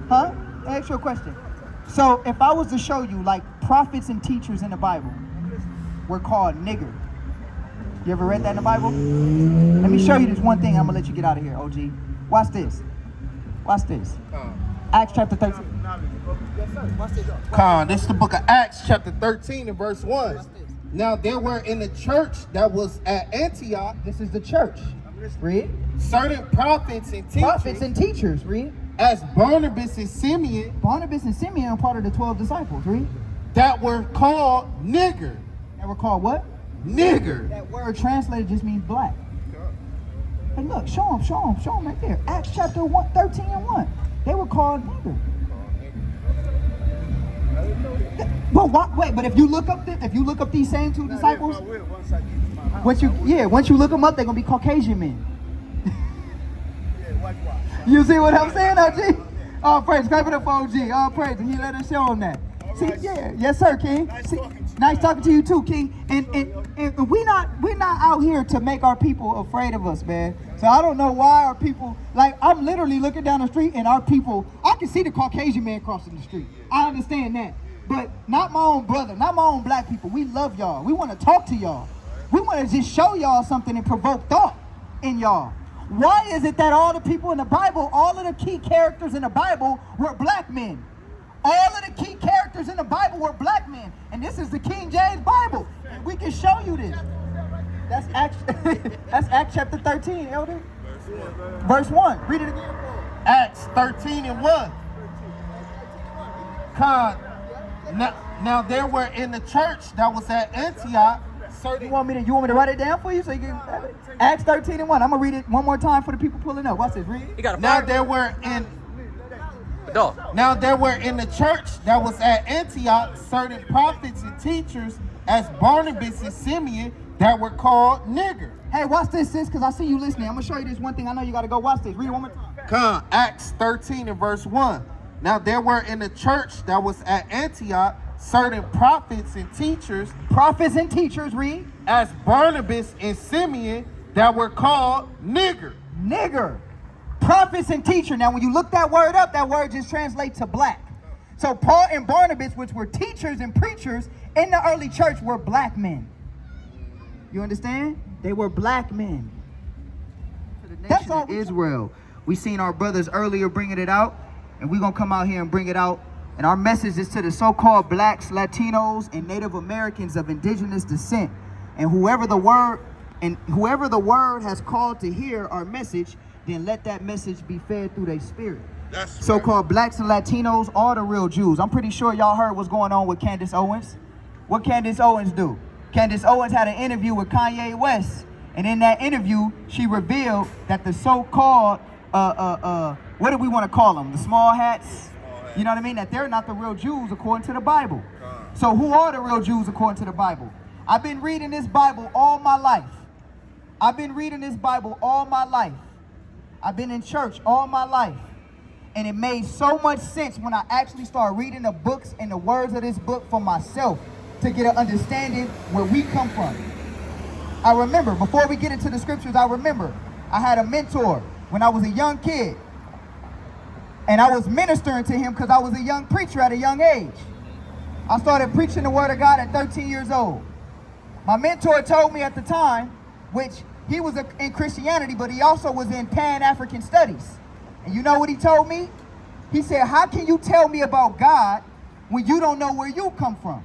Huh? I ask you a question. So if I was to show you like prophets and teachers in the Bible were called nigger. You ever read that in the Bible? Let me show you this one thing. I'm gonna let you get out of here, OG. Watch this. Watch this. Acts chapter 13. Watch this. This is the book of Acts chapter 13 and verse 1. Now there were in the church that was at Antioch. This is the church. Read. Certain prophets and teachers. Prophets and teachers. Read. As Barnabas and Simeon. Barnabas and Simeon are part of the 12 disciples. Read. That were called nigger. That were called what? Nigger. That word translated just means black. Hey, look, show them right there. Acts chapter 13 and 1. They were called nigger. But what? Wait, but if you look up these same two disciples, once you look them up, they're gonna be Caucasian men. You see what I'm saying, OG? Oh, praise, clap it up for OG. Oh, praise, and he let us show him that. See, yeah, yes, sir, King. Nice talking to you too, King. And we're not out here to make our people afraid of us, man. So I don't know why our people, like, I'm literally looking down the street and our people, I can see the Caucasian man crossing the street. I understand that. But not my own brother, not my own black people. We love y'all. We want to talk to y'all. We want to just show y'all something and provoke thought in y'all. Why is it that all the people in the Bible, all of the key characters in the Bible were black men? All of the key characters in the Bible were black men. And this is the King James Bible. And we can show you this. That's Acts chapter 13, Elder. Verse 1. Read it again. Acts 13 and 1. Now there were in the church that was at Antioch. You want me to write it down for you so you can Acts 13 and 1. I'm gonna read it one more time for the people pulling up. Watch this. Read. Now there were in the church that was at Antioch certain prophets and teachers as Barnabas and Simeon that were called nigger. Hey, watch this, sis, because I see you listening. I'm gonna show you this one thing. I know you gotta go watch this. Read it one more time. Acts 13 and verse 1. Now there were in the church that was at Antioch certain prophets and teachers. Prophets and teachers, read. As Barnabas and Simeon that were called nigger. Nigger. Prophets and teacher. Now when you look that word up, that word just translates to black. So Paul and Barnabas, which were teachers and preachers in the early church, were black men. You understand? They were black men. That's all. Israel. We seen our brothers earlier bringing it out, and we're gonna come out here and bring it out. And our message is to the so-called blacks, Latinos, and Native Americans of indigenous descent. And whoever the word has called to hear our message, then let that message be fed through their spirit. That's so-called blacks and Latinos are the real Jews. I'm pretty sure y'all heard what's going on with Candace Owens. What Candace Owens do? Candace Owens had an interview with Kanye West. And in that interview, she revealed that the so-called, what do we want to call them? The small hats? You know what I mean? That they're not the real Jews according to the Bible. So who are the real Jews according to the Bible? I've been reading this Bible all my life. I've been in church all my life. And it made so much sense when I actually started reading the books and the words of this book for myself to get an understanding where we come from. I remember, before we get into the scriptures, I had a mentor when I was a young kid. And I was ministering to him because I was a young preacher at a young age. I started preaching the word of God at 13 years old. My mentor told me at the time, which he was in Christianity, but he also was in Pan-African studies. And you know what he told me? He said, how can you tell me about God when you don't know where you come from?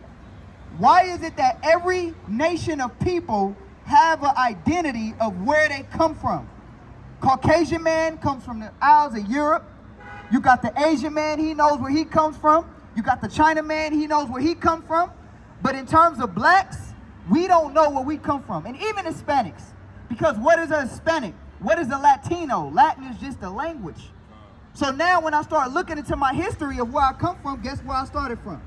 Why is it that every nation of people have an identity of where they come from? Caucasian man comes from the Isles of Europe. You got the Asian man, he knows where he comes from. You got the China man, he knows where he comes from. But in terms of blacks, we don't know where we come from. And even Hispanics. Because what is a Hispanic? What is a Latino? Latin is just a language. So now when I start looking into my history of where I come from, guess where I started from?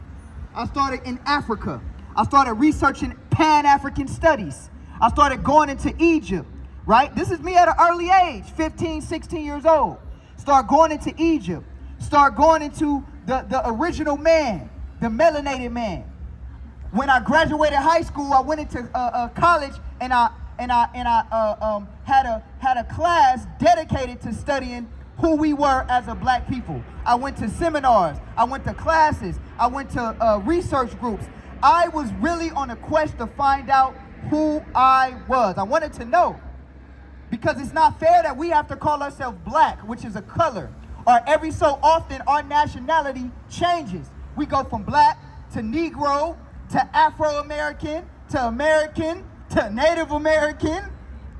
I started in Africa. I started researching Pan-African studies. I started going into Egypt, right? This is me at an early age, 15, 16 years old. Start going into Egypt. Start going into the original man, the melanated man. When I graduated high school, I went into college, and I had a class dedicated to studying who we were as a black people. I went to seminars, I went to classes, I went to research groups. I was really on a quest to find out who I was. I wanted to know, because it's not fair that we have to call ourselves black, which is a color, or every so often our nationality changes. We go from black to Negro to Afro-American to American to Native American,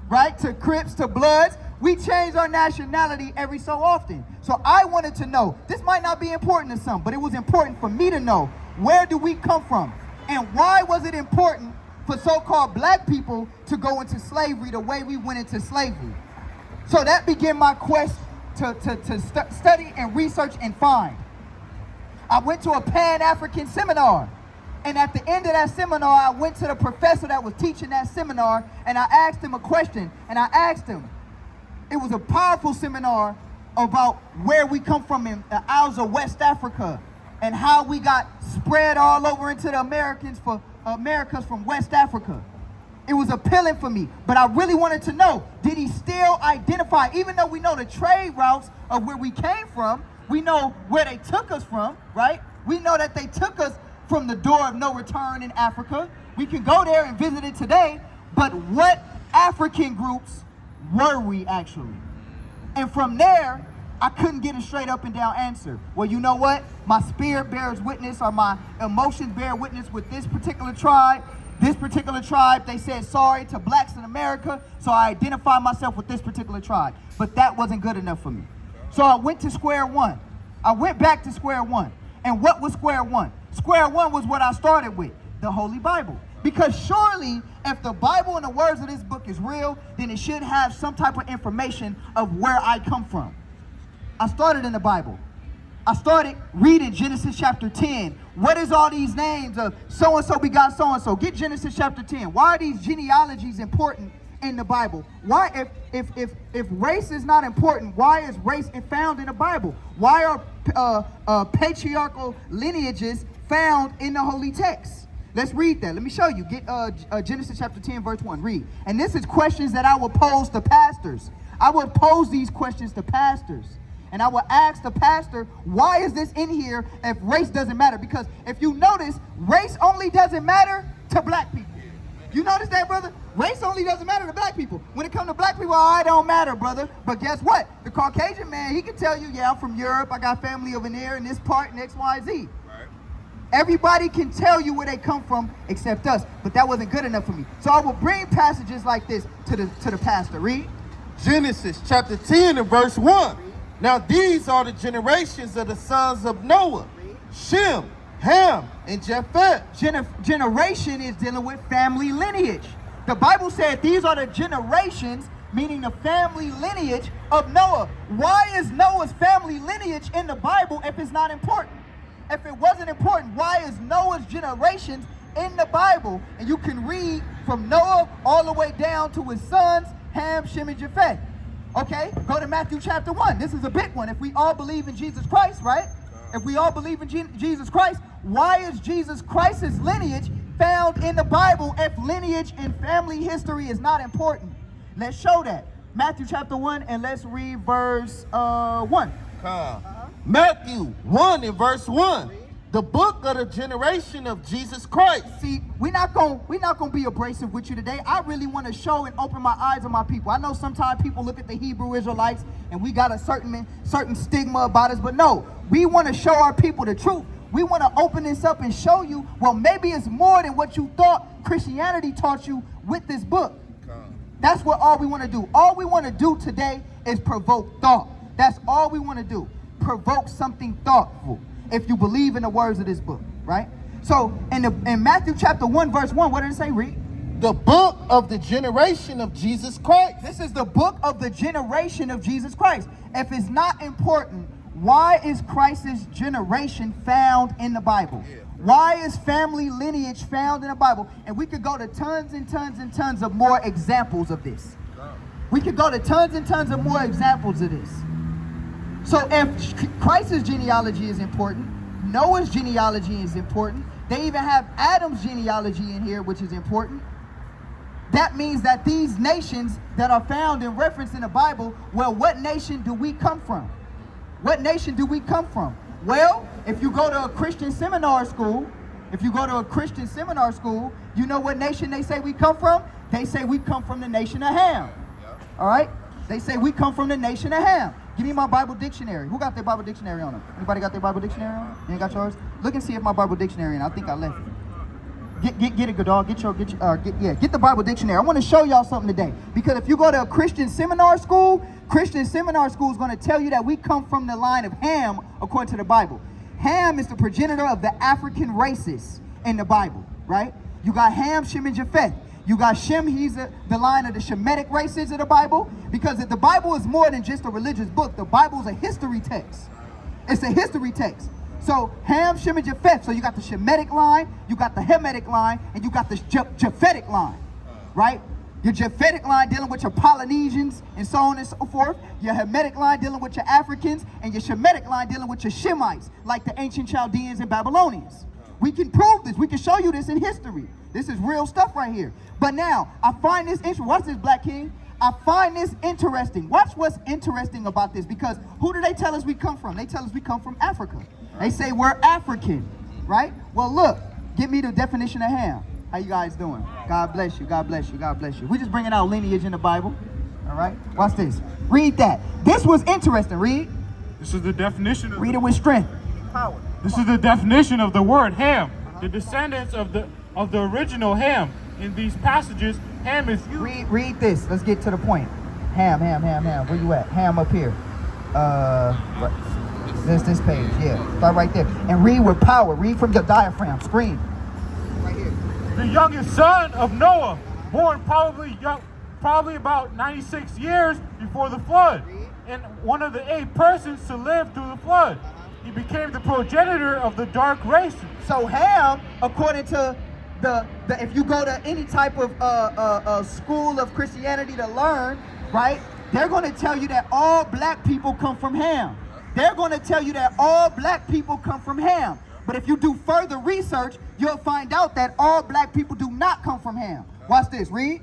right, to Crips to Bloods. We change our nationality every so often. So I wanted to know, this might not be important to some, but it was important for me to know, where do we come from? And why was it important for so-called black people to go into slavery the way we went into slavery? So that began my quest to study and research and find. I went to a Pan-African seminar. And at the end of that seminar, I went to the professor that was teaching that seminar, and I asked him a question. And I asked him, it was a powerful seminar about where we come from in the Isles of West Africa and how we got spread all over into the Americas from West Africa. It was appealing for me, but I really wanted to know, did he still identify, even though we know the trade routes of where we came from, we know where they took us from, right? We know that they took us from the door of no return in Africa. We can go there and visit it today, but what African groups were we actually? And from there, I couldn't get a straight up and down answer. Well, you know what? My spirit bears witness, or my emotions bear witness with this particular tribe. This particular tribe, they said sorry to blacks in America, so I identified myself with this particular tribe. But that wasn't good enough for me. So I went to square one. I went back to square one. And what was square one? Square one was what I started with, the Holy Bible. Because surely, if the Bible and the words of this book is real, then it should have some type of information of where I come from. I started in the Bible. I started reading Genesis chapter 10. What is all these names of so-and-so begot so-and-so? Get Genesis chapter 10. Why are these genealogies important in the Bible? Why, if race is not important, why is race found in the Bible? Why are patriarchal lineages found in the holy text? Let's read that. Let me show you. Get Genesis chapter 10, verse 1. Read. And this is questions that I will pose to pastors. I would pose these questions to pastors. And I will ask the pastor, why is this in here if race doesn't matter? Because if you notice, race only doesn't matter to black people. You notice that, brother? Race only doesn't matter to black people. When it comes to black people, it don't matter, brother. But guess what? The Caucasian man, he can tell you, yeah, I'm from Europe. I got family over there in this part and X, Y, Z. Right. Everybody can tell you where they come from except us. But that wasn't good enough for me. So I will bring passages like this to the pastor. Read. Genesis chapter 10 and verse 1. Now these are the generations of the sons of Noah, Shem, Ham, and Japheth. Generation is dealing with family lineage. The Bible said these are the generations, meaning the family lineage of Noah. Why is Noah's family lineage in the Bible if it's not important? If it wasn't important, why is Noah's generations in the Bible? And you can read from Noah all the way down to his sons, Ham, Shem, and Japheth. Okay, go to Matthew chapter 1. This is a big one. If we all believe in Jesus Christ, right? If we all believe in Jesus Christ, why is Jesus Christ's lineage found in the Bible if lineage and family history is not important? Let's show that. Matthew chapter 1, and let's read verse 1. Matthew 1 and verse 1. The book of the generation of Jesus Christ. See, we're not gonna be abrasive with you today. I really want to show and open my eyes on my people. I know sometimes people look at the Hebrew Israelites and we got a certain stigma about us, but no, we want to show our people the truth. We want to open this up and show you, well, maybe it's more than what you thought Christianity taught you with this book. That's what all we want to do. All we want to do today is provoke thought. That's all we want to do. Provoke something thoughtful. If you believe in the words of this book, right? So in Matthew chapter 1, verse 1, what did it say? Read. The book of the generation of Jesus Christ. This is the book of the generation of Jesus Christ. If it's not important, why is Christ's generation found in the Bible? Why is family lineage found in the Bible? And we could go to tons and tons and tons of more examples of this. We could go to tons and tons of more examples of this. So if Christ's genealogy is important, Noah's genealogy is important, they even have Adam's genealogy in here, which is important, that means that these nations that are found and referenced in the Bible, well, what nation do we come from? What nation do we come from? Well, if you go to a Christian seminar school, you know what nation they say we come from? They say we come from the nation of Ham. All right? They say we come from the nation of Ham. Give me my Bible dictionary. Who got their Bible dictionary on them? Anybody got their Bible dictionary on them? You ain't got yours? Look and see if my Bible dictionary, and I think I left it. Get it, good dog. Get the Bible dictionary. I want to show y'all something today. Because if you go to a Christian seminar school is going to tell you that we come from the line of Ham, according to the Bible. Ham is the progenitor of the African races in the Bible, right? You got Ham, Shem, and Japheth. You got Shem, he's the line of the Shemitic races of the Bible. Because the Bible is more than just a religious book. The Bible is a history text. It's a history text. So Ham, Shem, and Japheth. So you got the Shemitic line, you got the Hamitic line, and you got the Japhetic line, right? Your Japhetic line dealing with your Polynesians and so on and so forth. Your Hamitic line dealing with your Africans, and your Shemitic line dealing with your Shemites, like the ancient Chaldeans and Babylonians. We can prove this. We can show you this in history. This is real stuff right here. But now, I find this interesting. Watch this, Black King. I find this interesting. Watch what's interesting about this, because who do they tell us we come from? They tell us we come from Africa. They say we're African, right? Well, look, give me the definition of Ham. How you guys doing? God bless you, God bless you, God bless you. We're just bringing out lineage in the Bible, all right? Watch this. Read that. This was interesting. Read. This is the definition of Read it with strength. Power. This is the definition of the word Ham. The descendants of the original Ham. In these passages, Ham is used. Read this. Let's get to the point. Ham. Where you at? Ham up here. This page. Yeah. Start right there. And read with power. Read from your diaphragm. Scream. Right here. The youngest son of Noah, born probably about 96 years before the flood, and one of the 8 persons to live through the flood. He became the progenitor of the dark races. So Ham, according to the if you go to any type of school of Christianity to learn, right? They're going to tell you that all black people come from Ham. They're going to tell you that all black people come from Ham. But if you do further research, you'll find out that all black people do not come from Ham. Watch this. Read.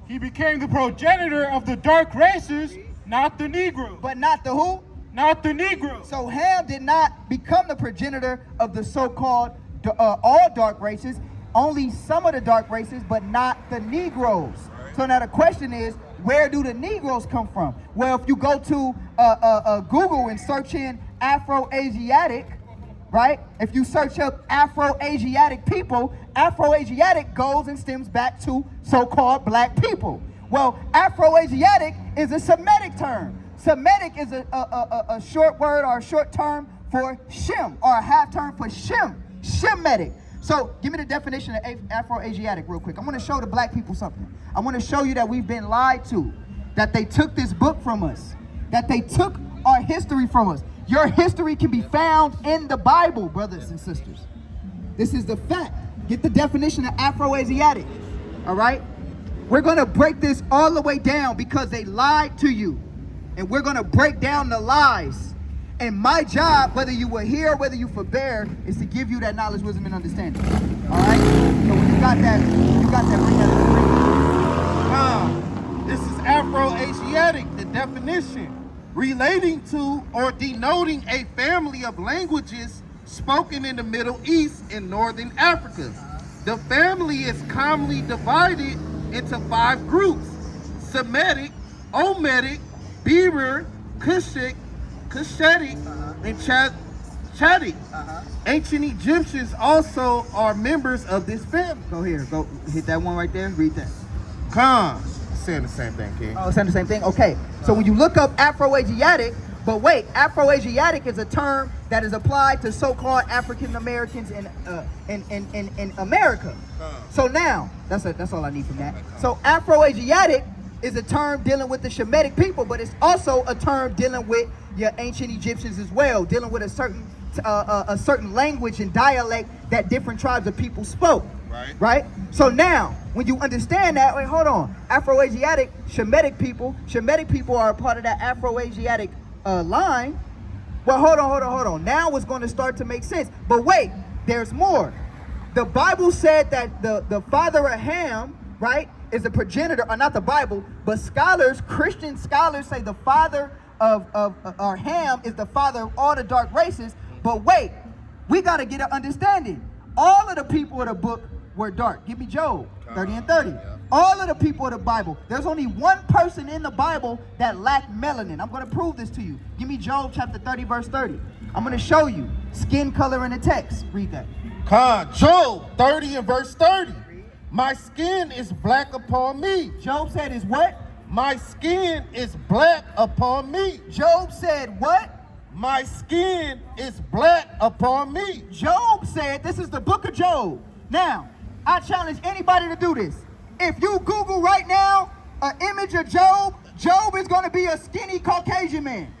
He became the progenitor of the dark races, not the Negro. But not the who? Not the Negro. So Ham did not become the progenitor of the so-called all dark races, only some of the dark races, but not the Negroes. So now the question is, where do the Negroes come from? Well, if you go to Google and search in Afro-Asiatic, right? If you search up Afro-Asiatic people, Afro-Asiatic goes and stems back to so-called black people. Well, Afro-Asiatic is a Semitic term. Semitic is a short word or a short term for Shem, or a half term for Shem, Shemitic. So give me the definition of Afro-Asiatic real quick. I want to show the black people something. I want to show you that we've been lied to, that they took this book from us, that they took our history from us. Your history can be found in the Bible, brothers and sisters. This is the fact. Get the definition of Afro-Asiatic, all right? We're going to break this all the way down because they lied to you. And we're going to break down the lies. And my job, whether you were here or whether you forbear, is to give you that knowledge, wisdom, and understanding. All right? So when you got that, bring that up. This is Afro-Asiatic, the definition, relating to or denoting a family of languages spoken in the Middle East and Northern Africa. The family is commonly divided into 5 groups: Semitic, Ometic, Berber, Cushitic, and Chadic. Ancient Egyptians also are members of this family. Go here. Go hit that one right there. Read that. Khan. Saying the same thing, King. Oh, saying the same thing? Okay. So when you look up Afro-Asiatic, but wait, Afro-Asiatic is a term that is applied to so-called African Americans in America. So now, that's all I need from that. So Afro-Asiatic is a term dealing with the Shemitic people, but it's also a term dealing with your ancient Egyptians as well, dealing with a certain language and dialect that different tribes of people spoke. Right? So now, when you understand that, wait, hold on. Afro-Asiatic, Shemitic people are a part of that Afro-Asiatic line. Well, hold on. Now it's going to start to make sense. But wait, there's more. The Bible said that the father of Ham, right, is the progenitor, or not the Bible, but scholars, Christian scholars say the father of Ham is the father of all the dark races. But wait, we got to get an understanding. All of the people of the book were dark. Give me Job 30 and 30. All of the people of the Bible. There's only one person in the Bible that lacked melanin. I'm going to prove this to you. Give me Job chapter 30, verse 30. I'm going to show you skin color in the text. Read that. Job 30 and verse 30. My skin is black upon me. Job said is what? My skin is black upon me. Job said what? My skin is black upon me. Job said, this is the book of Job. Now, I challenge anybody to do this. If you Google right now an image of Job, Job is going to be a skinny Caucasian man.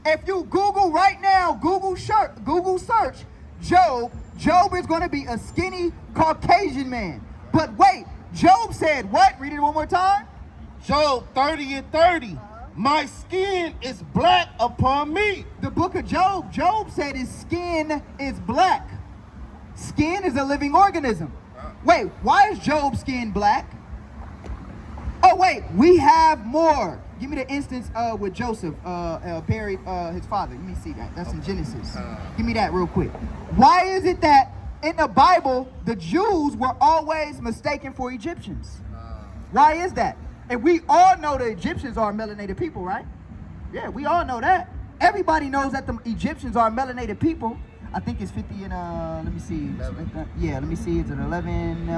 If you Google right now, Google search Job, Job is going to be a skinny Caucasian man. But wait, Job said what? Read it one more time. Job 30 and 30. My skin is black upon me. The book of Job, Job said his skin is black. Skin is a living organism. Wait, why is Job's skin black? Oh wait, we have more. Give me the instance with Joseph buried his father. Let me see that. That's in Genesis. Give me that real quick. Why is it that in the Bible, the Jews were always mistaken for Egyptians? Why is that? And we all know the Egyptians are melanated people, right? Yeah, we all know that. Everybody knows that the Egyptians are melanated people. I think it's 50 and, let me see. Yeah, let me see. It's an 11,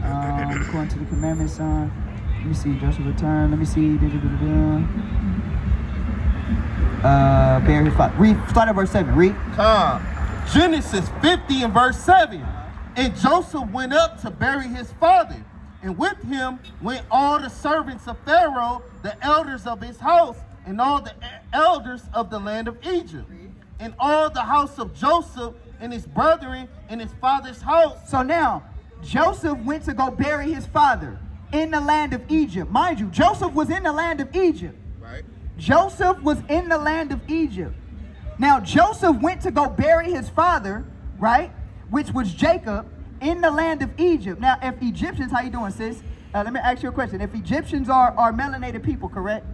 according to the commandments, let me see, Joseph returned. Let me see. Bear his father. Read, start at verse 7. Read. Genesis 50 and verse 7. And Joseph went up to bury his father, and with him went all the servants of Pharaoh, the elders of his house, and all the elders of the land of Egypt, and all the house of Joseph and his brethren in his father's house. So now, Joseph went to go bury his father in the land of Egypt. Mind you, Joseph was in the land of Egypt. Right. Joseph was in the land of Egypt. Now, Joseph went to go bury his father, right, which was Jacob, in the land of Egypt. Now, if Egyptians, how you doing, sis? Let me ask you a question. If Egyptians are melanated people, correct?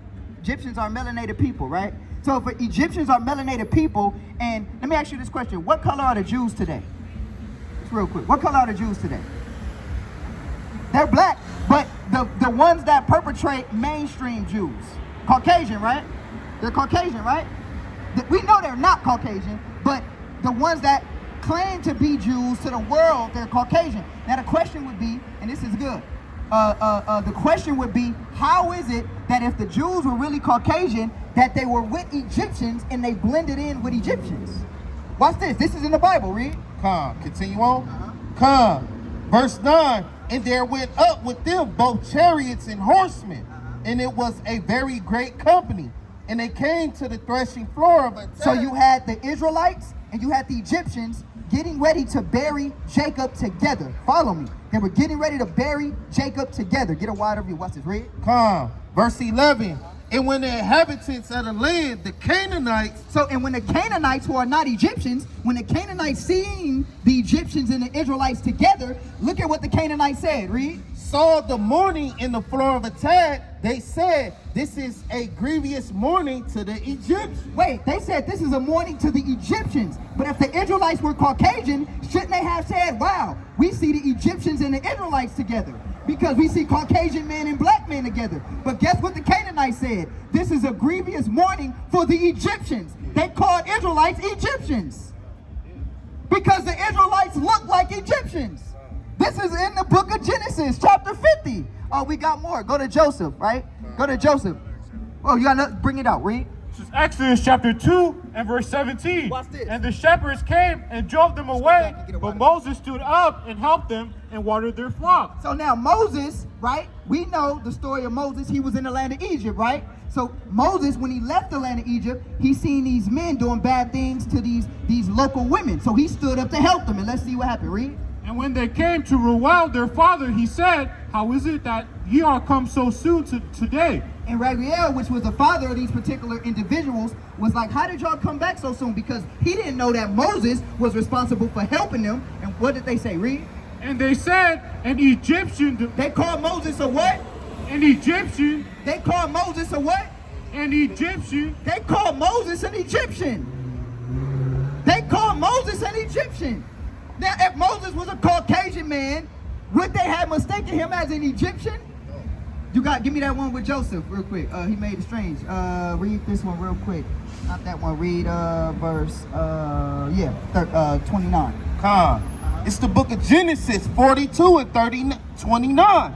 Egyptians are melanated people, right? So if Egyptians are melanated people, and let me ask you this question. What color are the Jews today? Just real quick. What color are the Jews today? They're black, but the ones that perpetrate mainstream Jews, Caucasian, right? They're Caucasian, right? We know they're not Caucasian, but the ones that claim to be Jews to the world, they're Caucasian. Now the question would be, and this is good, the question would be, how is it that if the Jews were really Caucasian, that they were with Egyptians and they blended in with Egyptians? Watch this. This is in the Bible. Read. Continue on. Verse 9. And there went up with them both chariots and horsemen, and it was a very great company. And they came to the threshing floor of a So you had the Israelites and you had the Egyptians getting ready to bury Jacob together. Follow me. They were getting ready to bury Jacob together. Get a wider view. Watch this. Read. Verse 11. And when the inhabitants of the land, the Canaanites. And when the Canaanites, who are not Egyptians, when the Canaanites seen the Egyptians and the Israelites together, look at what the Canaanites said. Read. Saw the mourning in the floor of a tag, they said, this is a grievous mourning to the Egyptians. Wait, they said this is a mourning to the Egyptians. But if the Israelites were Caucasian, shouldn't they have said, wow, we see the Egyptians and the Israelites together? Because we see Caucasian men and black men together. But guess what the Canaanites said? This is a grievous mourning for the Egyptians. They called Israelites Egyptians because the Israelites look like Egyptians. This is in the book of Genesis, chapter 50. Oh, we got more. Go to Joseph, right? Go to Joseph. Oh, you got to bring it out. Read. This is Exodus chapter 2 and verse 17. Watch this. And the shepherds came and drove them away, but Moses stood up and helped them and watered their flock. So now Moses, right? We know the story of Moses. He was in the land of Egypt, right? So Moses, when he left the land of Egypt, he seen these men doing bad things to these local women. So he stood up to help them. And let's see what happened. Read. And when they came to Reuel, their father, he said, how is it that ye are come so soon today? And Raguel, which was the father of these particular individuals, was like, how did y'all come back so soon? Because he didn't know that Moses was responsible for helping them. And what did they say? Read. And they said, an Egyptian. They called Moses a what? An Egyptian. They called Moses a what? An Egyptian. They called Moses an Egyptian. They called Moses an Egyptian. Now, if Moses was a Caucasian man, would they have mistaken him as an Egyptian? You got, give me that one with Joseph real quick. He made it strange. Read this one real quick. Not that one. Read verse 29. It's the book of Genesis 42 and 29.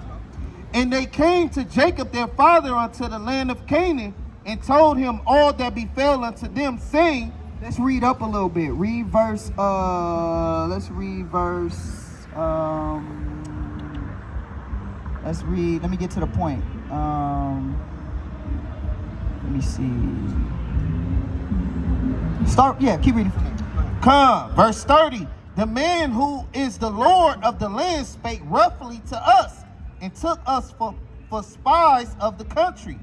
And they came to Jacob their father unto the land of Canaan, and told him all that befell unto them, saying, let's read up a little bit. Read verse, let's read, let me get to the point. Let me see. Keep reading for me. Verse 30. The man who is the Lord of the land spake roughly to us, and took us for spies of the country.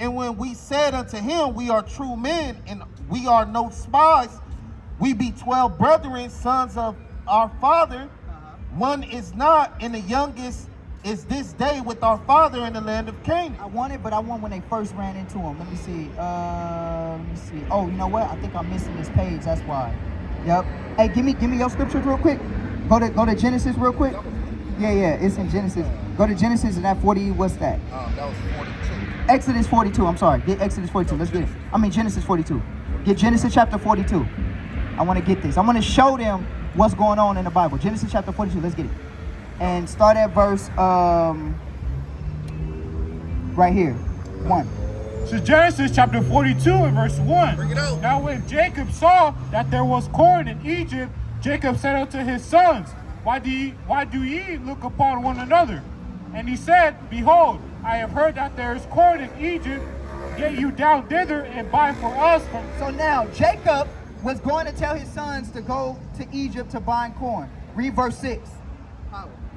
And when we said unto him, we are true men, and we are no spies, we be 12 brethren, sons of our father. One is not, and the youngest is this day with our father in the land of Canaan. I want when they first ran into him. Let me see. Oh, you know what? I think I'm missing this page. That's why. Yep. Hey, give me your scriptures real quick. Go to Genesis real quick. Yeah, it's in Genesis. Go to Genesis and that 40. What's that? That was 42. Exodus 42. I'm sorry. Get Exodus 42. Let's get it. Genesis 42. Get Genesis chapter 42. I want to get this. I want to show them what's going on in the Bible. Genesis chapter 42. Let's get it. And start at verse right here. 1. So Genesis chapter 42 and verse 1. Bring it out. Now when Jacob saw that there was corn in Egypt, Jacob said unto his sons, Why do ye look upon one another? And he said, Behold, I have heard that there is corn in Egypt. Get you down thither and buy for us from... So now Jacob was going to tell his sons to go to Egypt to bind corn. Read verse 6.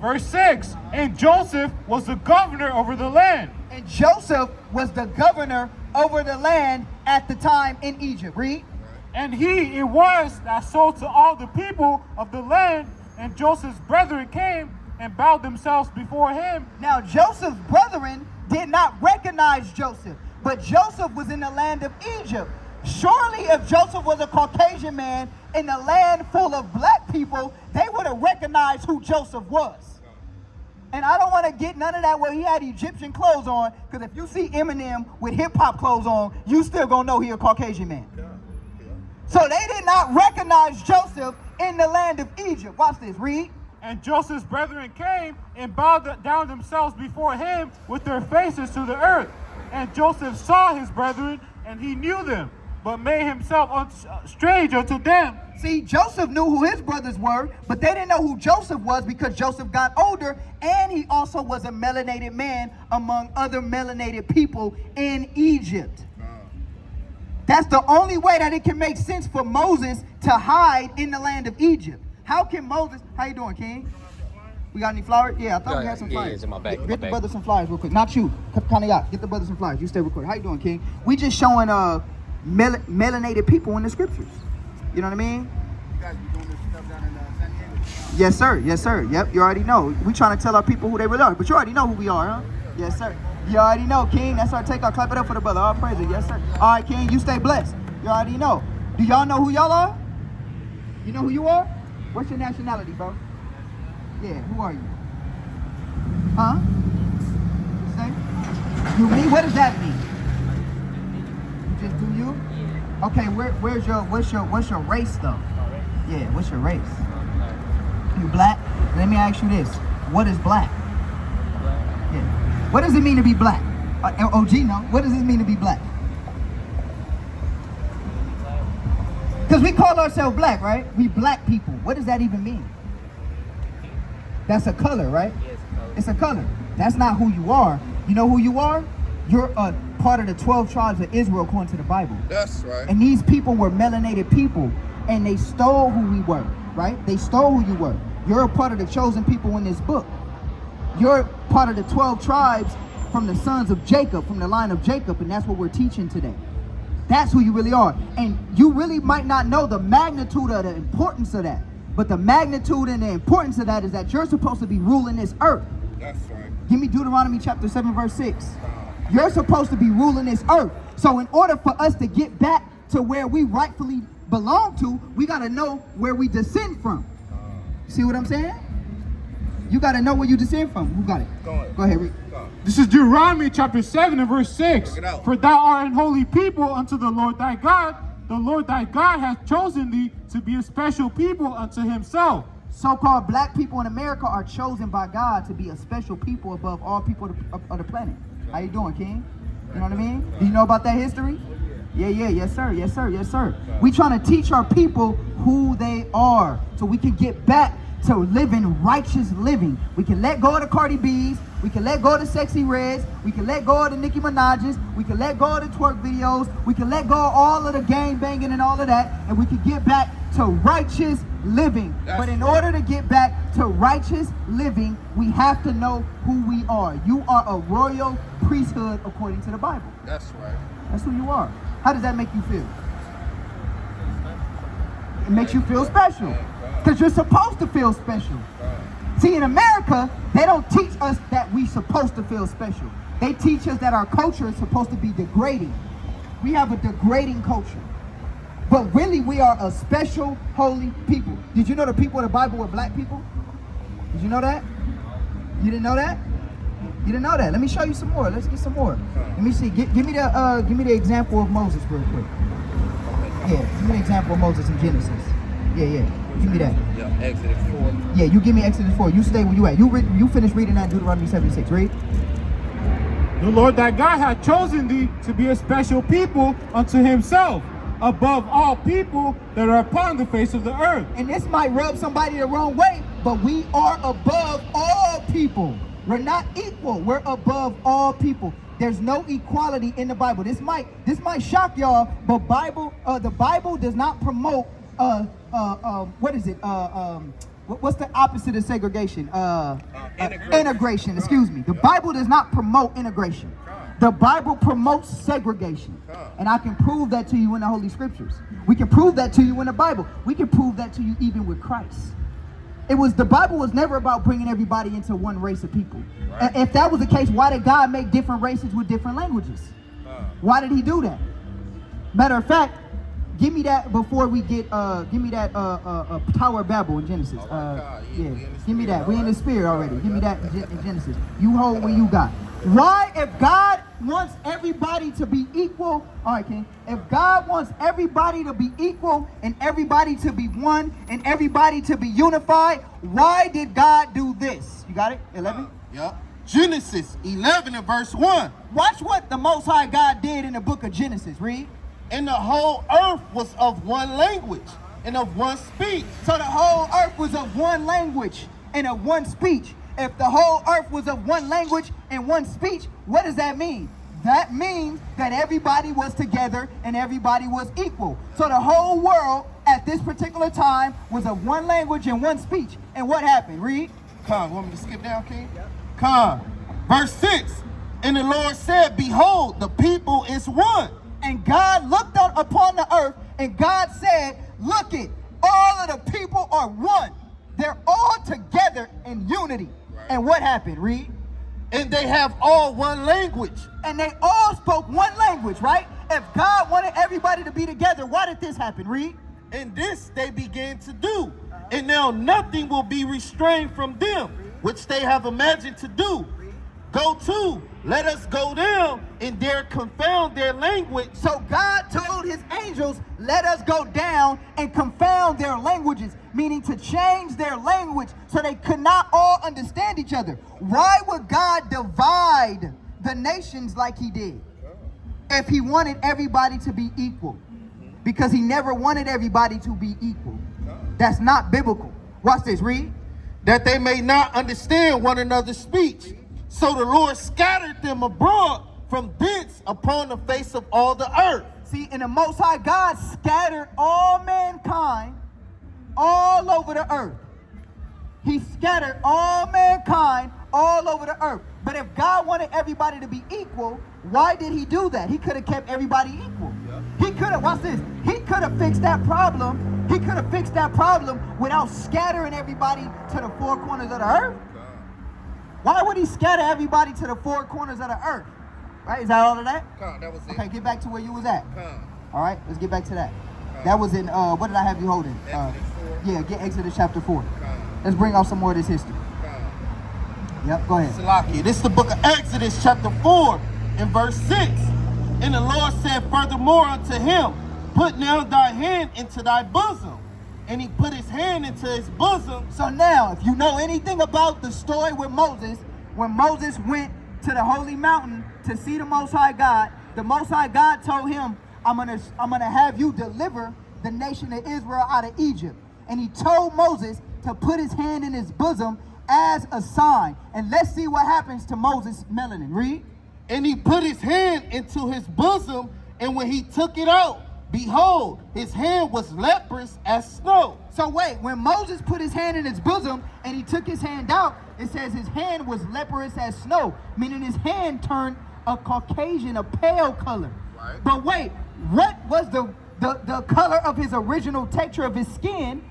Verse 6, and Joseph was the governor over the land. And Joseph was the governor over the land at the time in Egypt. Read. And he it was that sold to all the people of the land, and Joseph's brethren came and bowed themselves before him. Now Joseph's brethren did not recognize Joseph, but Joseph was in the land of Egypt. Surely if Joseph was a Caucasian man in a land full of black people, they would have recognized who Joseph was. And I don't want to get none of that where he had Egyptian clothes on, because if you see Eminem with hip-hop clothes on, you still gonna know he a Caucasian man. So they did not recognize Joseph in the land of Egypt. Watch this, read. And Joseph's brethren came and bowed down themselves before him with their faces to the earth. And Joseph saw his brethren, and he knew them, but made himself strange unto them. See, Joseph knew who his brothers were, but they didn't know who Joseph was because Joseph got older, and he also was a melanated man among other melanated people in Egypt. That's the only way that it can make sense for Moses to hide in the land of Egypt. How can Moses, how you doing, King? We got any flowers? Yeah, I thought we had some flyers. Yeah, it's in my bag. Get the brothers some flyers real quick. Not you, Kanayat. Get the brothers some flyers. You stay real quick. How you doing, King? We just showing melanated people in the scriptures. You know what I mean? You guys be doing this stuff down in San Diego? Yes, sir. Yes, sir. Yep, you already know. We trying to tell our people who they really are, but you already know who we are, huh? Yes, sir. You already know, King. That's our takeoff. Clap it up for the brother. All praise it. Yes, sir. All right, King. You stay blessed. You already know. Do y'all know who y'all are? You know who you are? What's your nationality, bro? Yeah, who are you? Huh? Say? You me? What does that mean? You just do you? Okay, what's your race though? Yeah, what's your race? You black? Let me ask you this. What is black? Yeah. What does it mean to be black? OG, no. What does it mean to be black? Because we call ourselves black, right? We black people. What does that even mean? That's a color, right? It's a color. That's not who you are. You know who you are? You're a part of the 12 tribes of Israel according to the Bible. That's right. And these people were melanated people, and they stole who we were, right? They stole who you were. You're a part of the chosen people in this book. You're part of the 12 tribes from the sons of Jacob, from the line of Jacob, and that's what we're teaching today. That's who you really are. And you really might not know the magnitude of the importance of that. But the magnitude and the importance of that is that you're supposed to be ruling this earth. That's right. Give me Deuteronomy chapter 7, verse 6. You're supposed to be ruling this earth. So in order for us to get back to where we rightfully belong to, we got to know where we descend from. See what I'm saying? You got to know where you descend from. Who got it? Go ahead, read. This is Deuteronomy chapter 7 and verse 6. Check it out. For thou art an holy people unto the Lord thy God. The Lord thy God hath chosen thee to be a special people unto himself. So-called black people in America are chosen by God to be a special people above all people of the planet. How you doing, King? You know what I mean? Do you know about that history? Yeah, yes sir, yes sir, yes sir. We trying to teach our people who they are so we can get back to living righteous living. We can let go of the Cardi B's, we can let go of the Sexy Reds, we can let go of the Nicki Minaj's, we can let go of the twerk videos, we can let go of all of the gang banging and all of that, and we can get back to righteous living. But in order to get back to righteous living, we have to know who we are. You are a royal priesthood according to the Bible. That's right. That's who you are. How does that make you feel? It makes you feel special. Because you're supposed to feel special. See, in America, they don't teach us that we supposed to feel special. They teach us that our culture is supposed to be degrading. We have a degrading culture. But really, we are a special, holy people. Did you know the people in the Bible were black people? Did you know that? You didn't know that? You didn't know that? Let me show you some more. Let's get some more. Let me see. Give me the example of Moses real quick. Yeah, give me the example of Moses in Genesis. Yeah. Give me that. Yeah, Exodus 4. Yeah, you give me Exodus 4. You stay where you at. You finish reading that Deuteronomy 7:6. Read. The Lord thy God hath chosen thee to be a special people unto himself, above all people that are upon the face of the earth. And this might rub somebody the wrong way, but we are above all people. We're not equal. We're above all people. There's no equality in the Bible. This might shock y'all, but the Bible does not promote what is it? What's the opposite of segregation? Integration. Excuse me. The Bible does not promote integration. The Bible promotes segregation. And I can prove that to you in the Holy Scriptures. We can prove that to you in the Bible. We can prove that to you even with Christ. The Bible was never about bringing everybody into one race of people. Right. If that was the case, why did God make different races with different languages? Why did he do that? Matter of fact, give me that before we get, give me that Tower of Babel in Genesis. Yeah, give me that. We in the spirit already. Give me that in Genesis. You hold what you got. Why, if God wants everybody to be equal, all right, King, if God wants everybody to be equal and everybody to be one and everybody to be unified, why did God do this? You got it? 11? Yeah. Genesis 11 and verse 1. Watch what the Most High God did in the book of Genesis. Read. And the whole earth was of one language and of one speech. So the whole earth was of one language and of one speech. If the whole earth was of one language and one speech, what does that mean? That means that everybody was together and everybody was equal. So the whole world at this particular time was of one language and one speech. And what happened? Read. Come, want me to skip down, King? Yep. Come. Verse 6. And the Lord said, behold, the people is one. And God looked out upon the earth and God said, look it, all of the people are one. They're all together in unity. Right. And what happened? Read. And they have all one language. And they all spoke one language, right? If God wanted everybody to be together, why did this happen? Read. And this they began to do. And now nothing will be restrained from them, which they have imagined to do. Go to, let us go down and there confound their language. So God told his angels, let us go down and confound their languages, meaning to change their language so they could not all understand each other. Why would God divide the nations like he did if he wanted everybody to be equal? Because he never wanted everybody to be equal. That's not biblical. Watch this, read. That they may not understand one another's speech. So the Lord scattered them abroad from thence upon the face of all the earth. See, and the Most High God scattered all mankind all over the earth. He scattered all mankind all over the earth. But if God wanted everybody to be equal, why did he do that? He could have kept everybody equal. He could have, watch this, he could have fixed that problem He could have fixed that problem without scattering everybody to the four corners of the earth. Why would he scatter everybody to the four corners of the earth? Right? Is that all of that? That was it. Okay, get back to where you was at. All right, let's get back to that. That was in, what did I have you holding? Exodus 4. Yeah, get Exodus chapter 4. Let's bring out some more of this history. Yep, go ahead. Salakia. This is the book of Exodus chapter 4 and verse 6. And the Lord said furthermore unto him, put now thy hand into thy bosom. And he put his hand into his bosom. So now, if you know anything about the story with Moses, when Moses went to the holy mountain to see the Most High God, the Most High God told him, I'm gonna have you deliver the nation of Israel out of Egypt. And he told Moses to put his hand in his bosom as a sign. And let's see what happens to Moses' melanin. Read. And he put his hand into his bosom, and when he took it out, behold, his hand was leprous as snow. So wait, when Moses put his hand in his bosom and he took his hand out, it says his hand was leprous as snow, meaning his hand turned a Caucasian, a pale color. Right. But wait, what was the color of his original texture of his skin?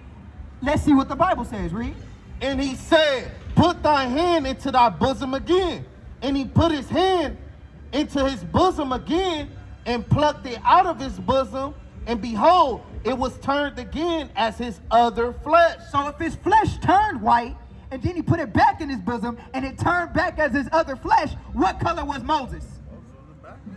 Let's see what the Bible says. Read. And he said, put thy hand into thy bosom again. And he put his hand into his bosom again and plucked it out of his bosom. And behold, it was turned again as his other flesh. So if his flesh turned white, and then he put it back in his bosom, and it turned back as his other flesh, what color was Moses?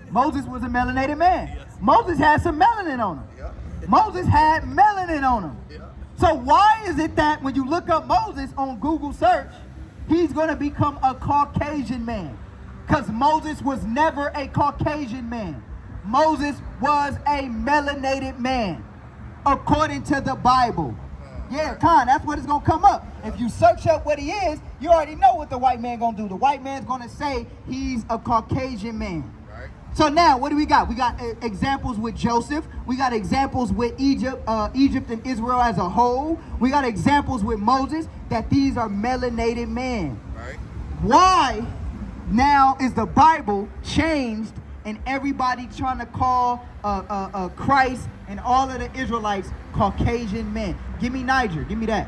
Moses was a melanated man. Yes. Moses had some melanin on him. Yeah. Moses had melanin on him. Yeah. So why is it that when you look up Moses on Google search, he's going to become a Caucasian man? Because Moses was never a Caucasian man. Moses was a melanated man, according to the Bible. Yeah, Khan, that's what it's going to come up. If you search up what he is, you already know what the white man going to do. The white man's going to say he's a Caucasian man. Right. So now, what do we got? We got examples with Joseph. We got examples with Egypt and Israel as a whole. We got examples with Moses that these are melanated men. Right. Why now is the Bible changed and everybody trying to call Christ and all of the Israelites Caucasian men? Give me Niger. Give me that.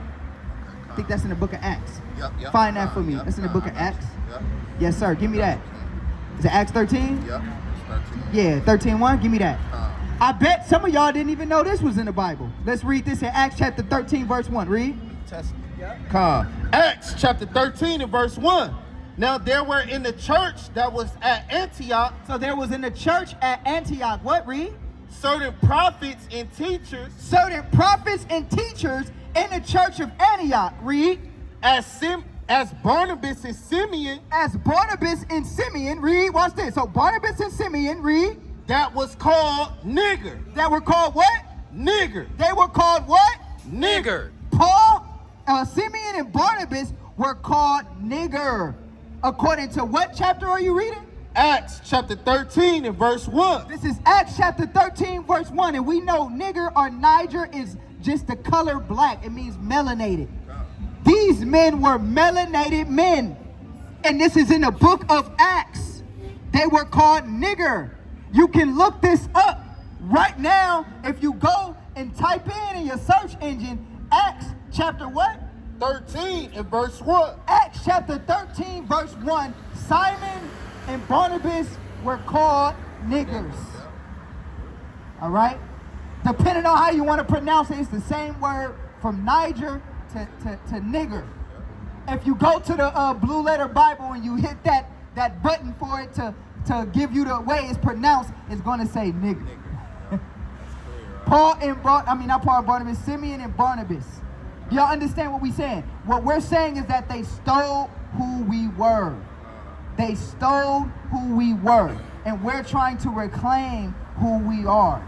I think that's in the book of Acts. Yep. Find that for me. That's in the book of Acts. Yep. Yes, sir. Give me that. Is it Acts 13? Yep. 13. Yeah, 13:1. Give me that. I bet some of y'all didn't even know this was in the Bible. Let's read this in Acts chapter 13, verse 1. Read. Acts chapter 13 and verse 1. Now there were in the church that was at Antioch. So there was in the church at Antioch. What? Read. Certain prophets and teachers. Certain prophets and teachers in the church of Antioch. Read. As Barnabas and Simeon. As Barnabas and Simeon. Read. Watch this. So Barnabas and Simeon. Read. That was called Niger. That were called what? Niger. They were called what? Niger. Paul, Simeon and Barnabas were called Niger. According to what chapter are you reading? Acts chapter 13 and verse 1. This is Acts chapter 13 verse 1. And we know Nigger or Niger is just the color black. It means melanated. These men were melanated men. And this is in the book of Acts. They were called Nigger. You can look this up right now if you go and type in your search engine Acts chapter what? 13 and verse 1. Acts chapter 13 verse 1. Simon and Barnabas were called niggers. All right? Depending on how you want to pronounce it, it's the same word from Niger to nigger. If you go to the Blue Letter Bible and you hit that button for it to give you the way it's pronounced, it's going to say nigger. Barnabas, Simeon and Barnabas. Y'all understand what we're saying? What we're saying is that they stole who we were. They stole who we were. And we're trying to reclaim who we are.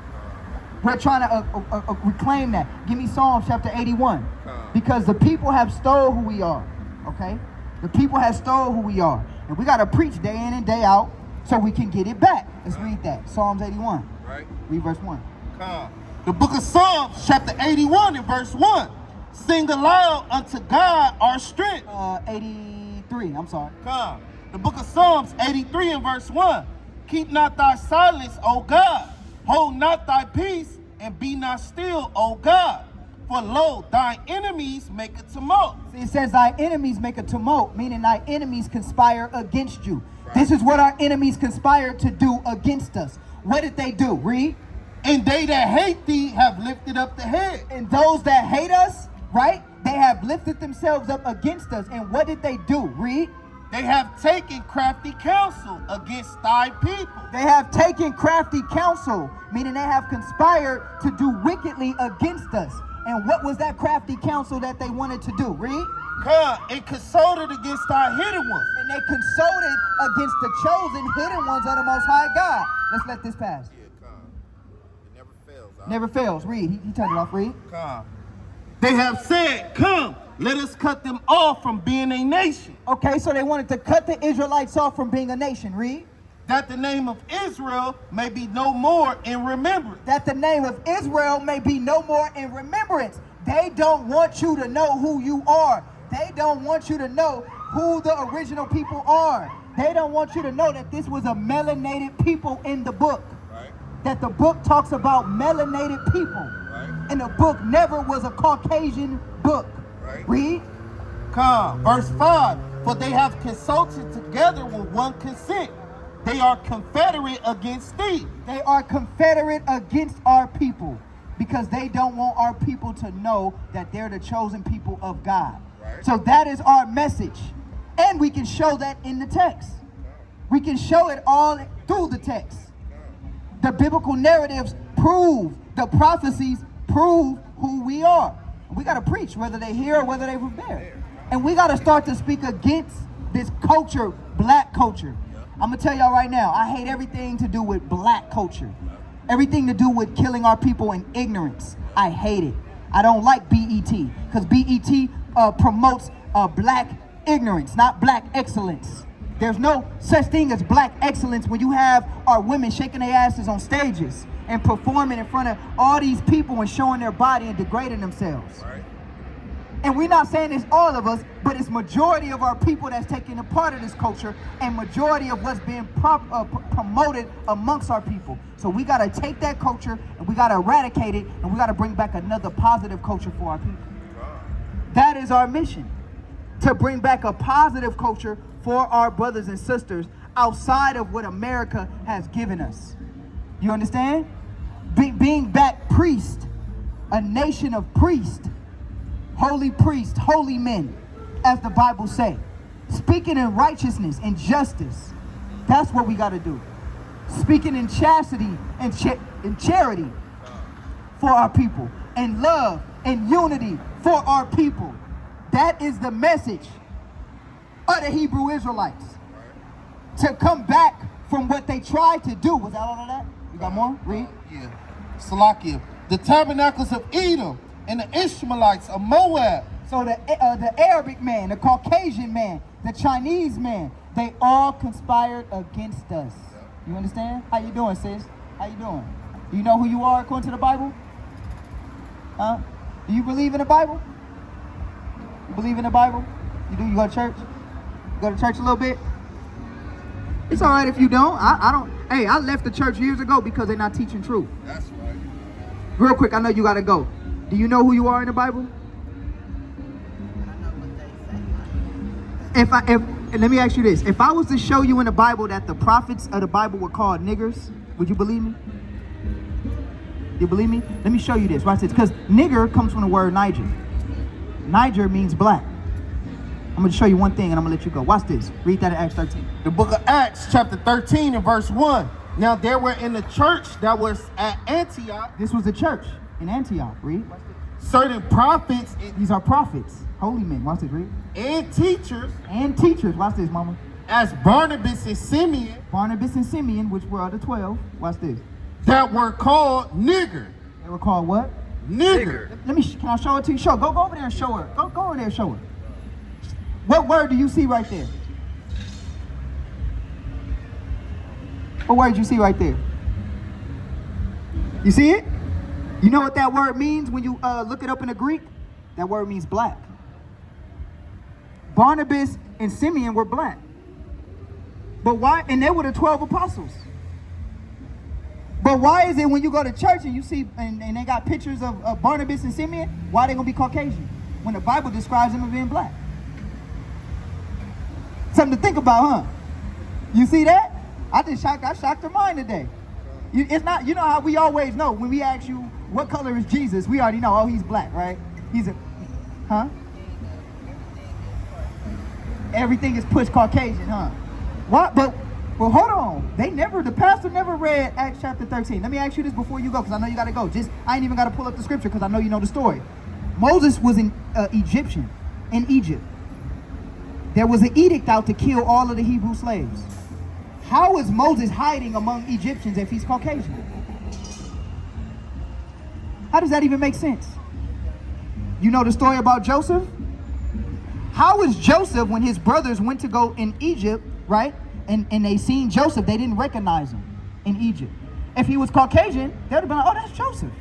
We're trying to reclaim that. Give me Psalm chapter 81. Because the people have stole who we are. Okay? The people have stole who we are. And we got to preach day in and day out so we can get it back. Let's read that. Psalms 81. Right. Read verse 1. The book of Psalms chapter 81 and verse 1. Sing aloud unto God our strength. 83, I'm sorry. The book of Psalms 83 and verse 1. Keep not thy silence, O God. Hold not thy peace, and be not still, O God. For lo, thy enemies make a tumult. See, it says thy enemies make a tumult, meaning thy enemies conspire against you. Right. This is what our enemies conspired to do against us. What did they do? Read. And they that hate thee have lifted up the head. And those that hate us, right, they have lifted themselves up against us. And what did they do? Read. They have taken crafty counsel against thy people. They have taken crafty counsel, meaning they have conspired to do wickedly against us. And what was that crafty counsel that they wanted to do? Read. Come, and consulted against thy hidden ones. And they consulted against the chosen hidden ones of the Most High God. Let's let this pass. Yeah, come. It never fails. Never fails. Read. He turned it off. Read. Come. They have said, come, let us cut them off from being a nation. Okay, so they wanted to cut the Israelites off from being a nation. Read. That the name of Israel may be no more in remembrance. That the name of Israel may be no more in remembrance. They don't want you to know who you are. They don't want you to know who the original people are. They don't want you to know that this was a melanated people in the book. Right. That the book talks about melanated people. Right. And the book never was a Caucasian book. Right. Read. Come. Verse 5. For they have consulted together with one consent. They are confederate against thee. They are confederate against our people because they don't want our people to know that they're the chosen people of God. Right. So that is our message. And we can show that in the text. We can show it all through the text. The biblical narratives prove, the prophecies prove who we are. We got to preach whether they hear or whether they were there. And we got to start to speak against this culture, black culture. I'm going to tell y'all right now, I hate everything to do with black culture. Everything to do with killing our people in ignorance. I hate it. I don't like BET because BET promotes black ignorance, not black excellence. There's no such thing as black excellence when you have our women shaking their asses on stages and performing in front of all these people and showing their body and degrading themselves. Right. And we're not saying it's all of us, but it's majority of our people that's taking a part of this culture and majority of what's being promoted amongst our people. So we got to take that culture and we got to eradicate it and we got to bring back another positive culture for our people. That is our mission, to bring back a positive culture for our brothers and sisters outside of what America has given us. You understand? Being back priest, a nation of priests, holy men, as the Bible say. Speaking in righteousness and justice. That's what we got to do. Speaking in chastity and charity for our people. And love and unity for our people. That is the message of the Hebrew Israelites. To come back from what they tried to do. Was that all of that? You got more? Read. Yeah. Salakia. The tabernacles of Edom and the Ishmaelites of Moab. So the Arabic man, the Caucasian man, the Chinese man, they all conspired against us. You understand? How you doing, sis? How you doing? Do you know who you are according to the Bible? Huh? Do you believe in the Bible? You believe in the Bible? You do? You go to church? You go to church a little bit? It's all right if you don't. I don't. Hey, I left the church years ago because they're not teaching truth. That's right. Real quick, I know you got to go. Do you know who you are in the Bible? Let me ask you this. If I was to show you in the Bible that the prophets of the Bible were called niggers, would you believe me? You believe me? Let me show you this. Watch this. Because nigger comes from the word Niger. Niger means black. I'm going to show you one thing and I'm going to let you go. Watch this. Read that in Acts 13. The book of Acts, chapter 13 and verse 1. Now there were in the church that was at Antioch. This was the church in Antioch. Read. Certain prophets. These are prophets. Holy men. Watch this. Read. And teachers. And teachers. Watch this, mama. As Barnabas and Simeon. Barnabas and Simeon, which were the 12. Watch this. That were called nigger. They were called what? Nigger. Can I show it to you? Go over there and show her. Go over there and show her. What word do you see right there? What word do you see right there? You see it? You know what that word means when you look it up in the Greek? That word means black. Barnabas and Simeon were black. But why? And they were the 12 apostles. But why is it when you go to church and you see, and they got pictures of Barnabas and Simeon, why they gonna be Caucasian when the Bible describes them as being black? Something to think about, huh? You see that? I shocked her mind today. It's not, you know how we always know when we ask you what color is Jesus, we already know, oh, he's black, right? He's a, huh? Everything is pushed Caucasian, huh? What? But hold on. The pastor never read Acts chapter 13. Let me ask you this before you go, because I know you got to go. I ain't even got to pull up the scripture because I know you know the story. Moses was an Egyptian in Egypt. There was an edict out to kill all of the Hebrew slaves. How is Moses hiding among Egyptians if he's Caucasian? How does that even make sense? You know the story about Joseph? How is Joseph, when his brothers went to go in Egypt, right? And they seen Joseph, they didn't recognize him in Egypt. If he was Caucasian, they would have been like, oh, that's Joseph.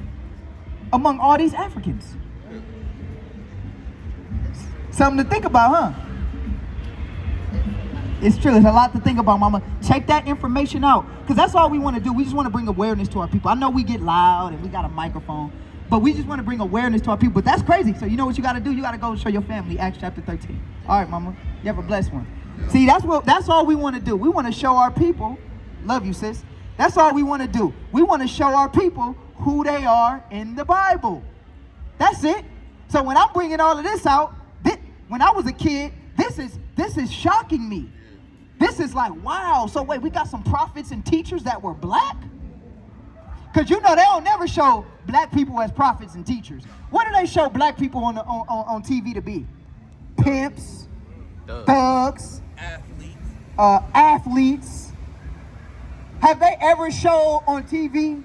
Among all these Africans. Something to think about, huh? It's true. There's a lot to think about, mama. Check that information out. Because that's all we want to do. We just want to bring awareness to our people. I know we get loud and we got a microphone, but we just want to bring awareness to our people. But that's crazy. So you know what you got to do? You got to go show your family Acts chapter 13. All right, mama. You have a blessed one. See, that's all we want to do. We want to show our people. Love you, sis. That's all we want to do. We want to show our people who they are in the Bible. That's it. So when I'm bringing all of this out, when I was a kid, this is shocking me. This is like, wow. So wait, we got some prophets and teachers that were black? Because you know they don't never show black people as prophets and teachers. What do they show black people on TV to be? Pimps, thugs, athletes. Have they ever shown on TV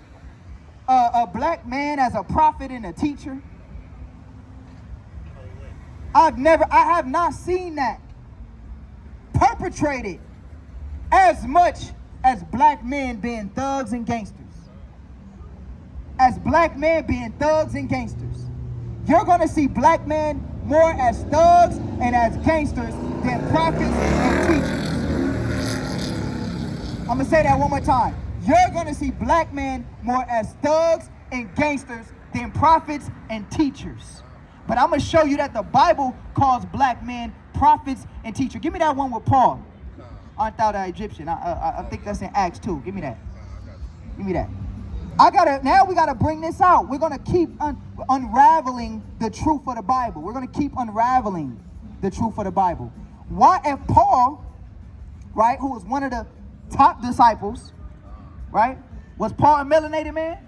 a black man as a prophet and a teacher? I have not seen that perpetrated as much as black men being thugs and gangsters. As black men being thugs and gangsters. You're going to see black men more as thugs and as gangsters than prophets and teachers. I'm going to say that one more time. You're going to see black men more as thugs and gangsters than prophets and teachers. But I'm going to show you that the Bible calls black men prophets and teachers. Give me that one with Paul. Art thou the Egyptian? I think that's in Acts 2. Give me that. Give me that. Now we gotta bring this out. We're gonna keep unraveling the truth of the Bible. We're gonna keep unraveling the truth of the Bible. Why, if Paul, right, who was one of the top disciples, right, was Paul a melanated man?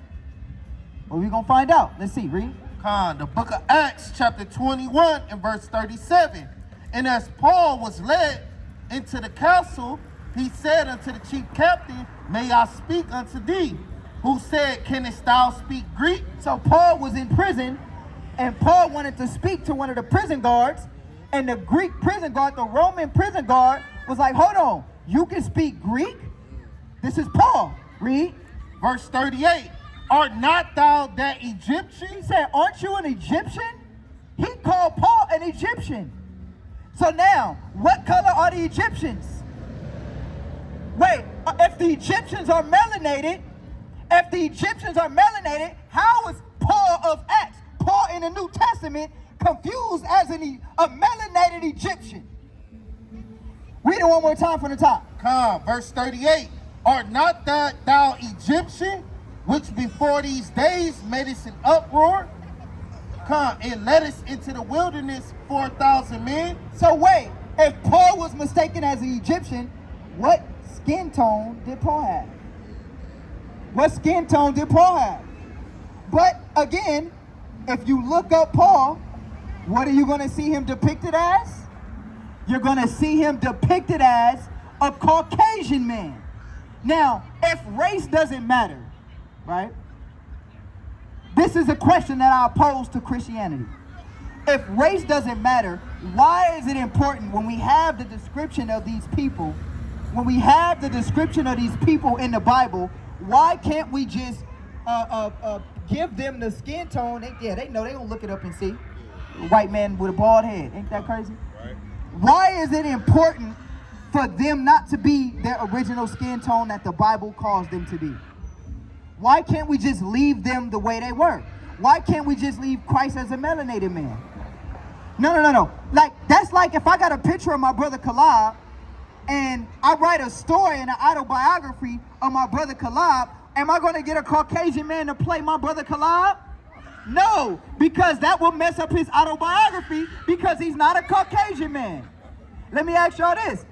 Well, we're gonna find out. Let's see, read. The book of Acts, chapter 21 and verse 37. And as Paul was led into the castle, he said unto the chief captain, may I speak unto thee? Who said, canst thou speak Greek? So Paul was in prison, and Paul wanted to speak to one of the prison guards, and the Greek prison guard, the Roman prison guard, was like, hold on, you can speak Greek? This is Paul. Read. Verse 38. Art not thou that Egyptian? He said, aren't you an Egyptian? He called Paul an Egyptian. So now, what color are the Egyptians? Wait, if the Egyptians are melanated, how is Paul of Acts, Paul in the New Testament, confused as a melanated Egyptian? Read it one more time from the top. Verse 38. Art not thou Egyptian, which before these days made us an uproar? And led us into the wilderness 4,000 men. So wait, if Paul was mistaken as an Egyptian, what skin tone did Paul have? What skin tone did Paul have? But again, if you look up Paul, what are you going to see him depicted as? You're going to see him depicted as a Caucasian man. Now, if race doesn't matter, right? This is a question that I pose to Christianity. If race doesn't matter, why is it important when we have the description of these people, in the Bible, why can't we just give them the skin tone? They know, they gonna look it up and see. White man with a bald head, ain't that crazy? Right. Why is it important for them not to be their original skin tone that the Bible calls them to be? Why can't we just leave them the way they were? Why can't we just leave Christ as a melanated man? No. Like, that's like if I got a picture of my brother Kalab and I write a story and an autobiography of my brother Kalab, am I going to get a Caucasian man to play my brother Kalab? No, because that will mess up his autobiography because he's not a Caucasian man. Let me ask y'all this.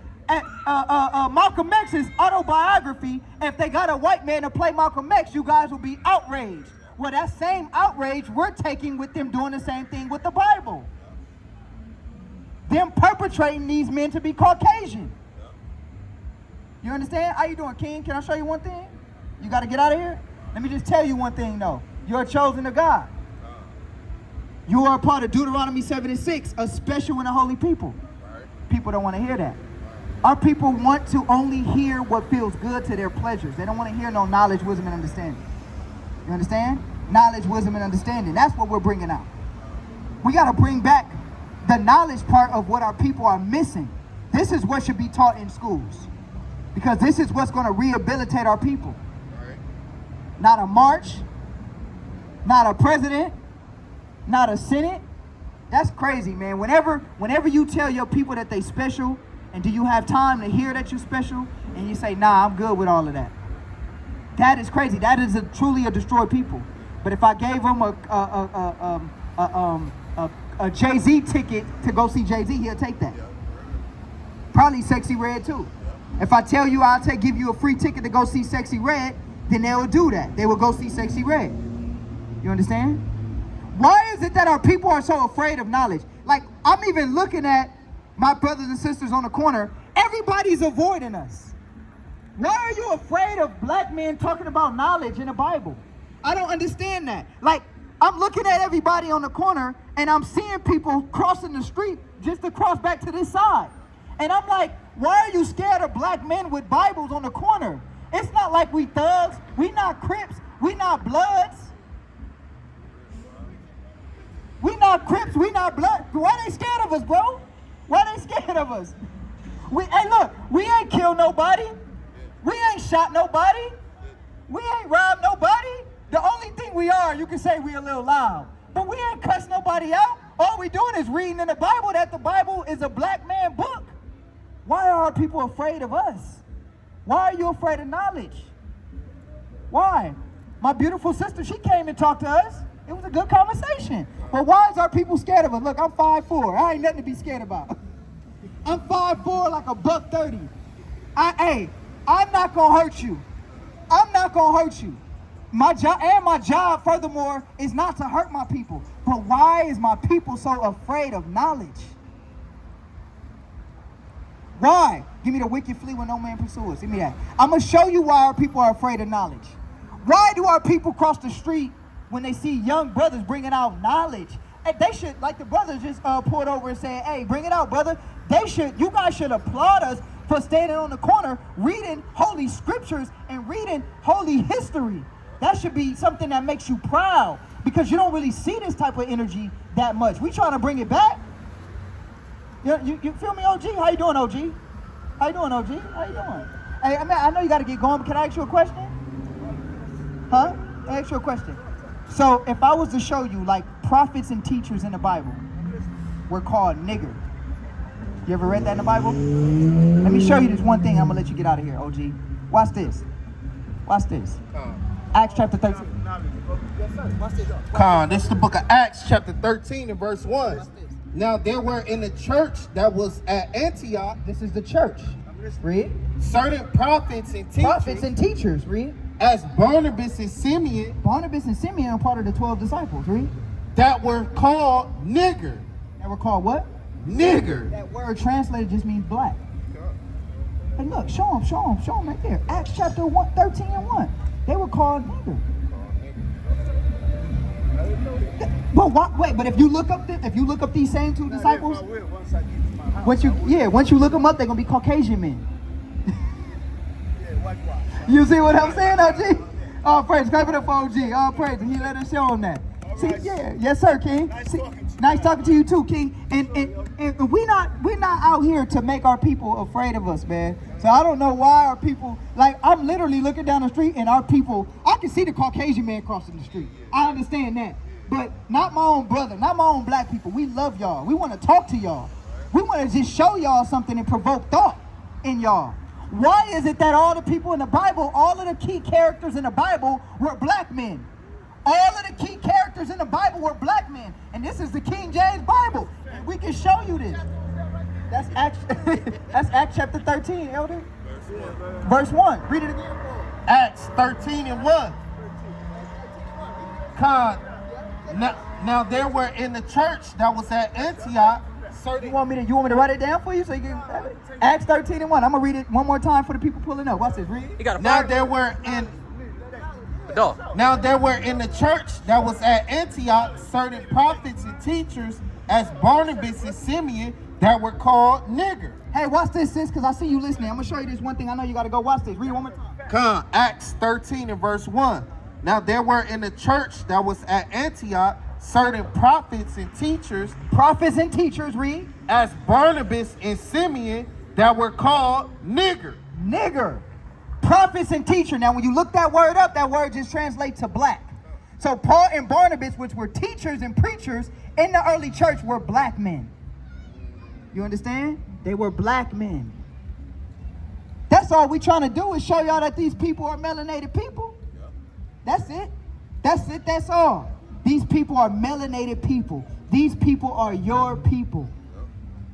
Malcolm X's autobiography, if they got a white man to play Malcolm X, you guys will be outraged. Well, that same outrage we're taking with them doing the same thing with the Bible. Them perpetrating these men to be Caucasian. You understand? How you doing, King? Can I show you one thing? You got to get out of here? Let me just tell you one thing, though. You're chosen of God. You are a part of Deuteronomy 7:6, a special and a holy people. People don't want to hear that. Our people want to only hear what feels good to their pleasures. They don't want to hear no knowledge, wisdom, and understanding. You understand? Knowledge, wisdom, and understanding. That's what we're bringing out. We got to bring back the knowledge part of what our people are missing. This is what should be taught in schools. Because this is what's going to rehabilitate our people. Not a march, not a president, not a senate. That's crazy, man. Whenever you tell your people that they special, and do you have time to hear that you're special, and you say, nah, I'm good with all of that. That is crazy. That is truly a destroyed people. But if I gave them a Jay-Z ticket to go see Jay-Z, he'll take that. Probably Sexy Red too. If I tell you give you a free ticket to go see Sexy Red, then they will do that. They will go see Sexy Red. You understand? Why is it that our people are so afraid of knowledge? Like, I'm even looking at my brothers and sisters on the corner. Everybody's avoiding us. Why are you afraid of black men talking about knowledge in the Bible? I don't understand that. Like, I'm looking at everybody on the corner, and I'm seeing people crossing the street just to cross back to this side. And I'm like, why are you scared of black men with Bibles on the corner? It's not like we thugs. We not Crips. We not Bloods. We not Crips. We not Blood. Why they scared of us, bro? Why they scared of us? Hey, look, we ain't killed nobody. We ain't shot nobody. We ain't robbed nobody. The only thing we are, you can say we a little loud, but we ain't cussed nobody out. All we doing is reading in the Bible that the Bible is a black man book. Why are people afraid of us? Why are you afraid of knowledge? Why? My beautiful sister, she came and talked to us. It was a good conversation. But why is our people scared of us? Look, I'm 5'4". I ain't nothing to be scared about. I'm 5'4", like a $130. I'm not gonna hurt you. I'm not gonna hurt you. My job, furthermore, is not to hurt my people. But why is my people so afraid of knowledge? Why? Give me the wicked flee when no man pursues. Give me that. I'm going to show you why our people are afraid of knowledge. Why do our people cross the street when they see young brothers bringing out knowledge? And they should, like the brothers just pulled over and said, hey, bring it out, brother. You guys should applaud us for standing on the corner, reading holy scriptures and reading holy history. That should be something that makes you proud because you don't really see this type of energy that much. We trying to bring it back. You feel me, OG? How you doing, OG? How you doing, OG? How you doing? Hey, I know you got to get going, but can I ask you a question? Huh? I ask you a question. So if I was to show you, like, prophets and teachers in the Bible were called nigger. You ever read that in the Bible? Let me show you this one thing. I'm going to let you get out of here, OG. Watch this. Watch this. Acts chapter 13. This is the book of Acts chapter 13 and verse 1. Now there were in the church that was at Antioch. This is the church. Read. Certain prophets and teachers. Prophets and teachers. Read. As Barnabas and Simeon. Barnabas and Simeon are part of the 12 disciples. Read. That were called nigger. That were called what? Nigger. That word translated just means black. Hey, look, show them right there. Acts chapter 13 and 1. They were called nigger. But what? Wait, but if you look up these same two disciples, once you look them up, they're gonna be Caucasian men. You see what I'm saying, OG? All praise, clap it up for OG. All praise, and he let us show him that. See, yeah, yes, sir, King. Nice talking to you too, King. And we're not out here to make our people afraid of us, man. So I don't know why our people, like, I'm literally looking down the street and our people, I can see the Caucasian man crossing the street. I understand that. But not my own brother, not my own black people. We love y'all. We want to talk to y'all. We want to just show y'all something and provoke thought in y'all. Why is it that all the people in the Bible, all of the key characters in the Bible were black men? All of the key characters in the Bible were black men. And this is the King James Bible. And we can show you this. That's Acts chapter 13, Elder. Verse 1. Read it again. Acts 13 and 1. Now there were in the church that was at Antioch certain... You want me to write it down for you so you can... Acts 13 and 1. I'm going to read it one more time for the people pulling up. Watch this. Read it. Now there were in the church that was at Antioch certain prophets and teachers as Barnabas and Simeon that were called Niger. Hey, watch this, sis, because I see you listening. I'm going to show you this one thing. I know you got to go watch this. Read it one more time. Acts 13 and verse 1. Now there were in the church that was at Antioch certain prophets and teachers. Prophets and teachers, read. As Barnabas and Simeon that were called Niger. Nigger. Prophets and teacher. Now when you look that word up, that word just translates to black. So Paul and Barnabas, which were teachers and preachers in the early church, were black men. You understand? They were black men. That's all we trying to do is show y'all that these people are melanated people. That's it. That's it. That's all. These people are melanated people. These people are your people.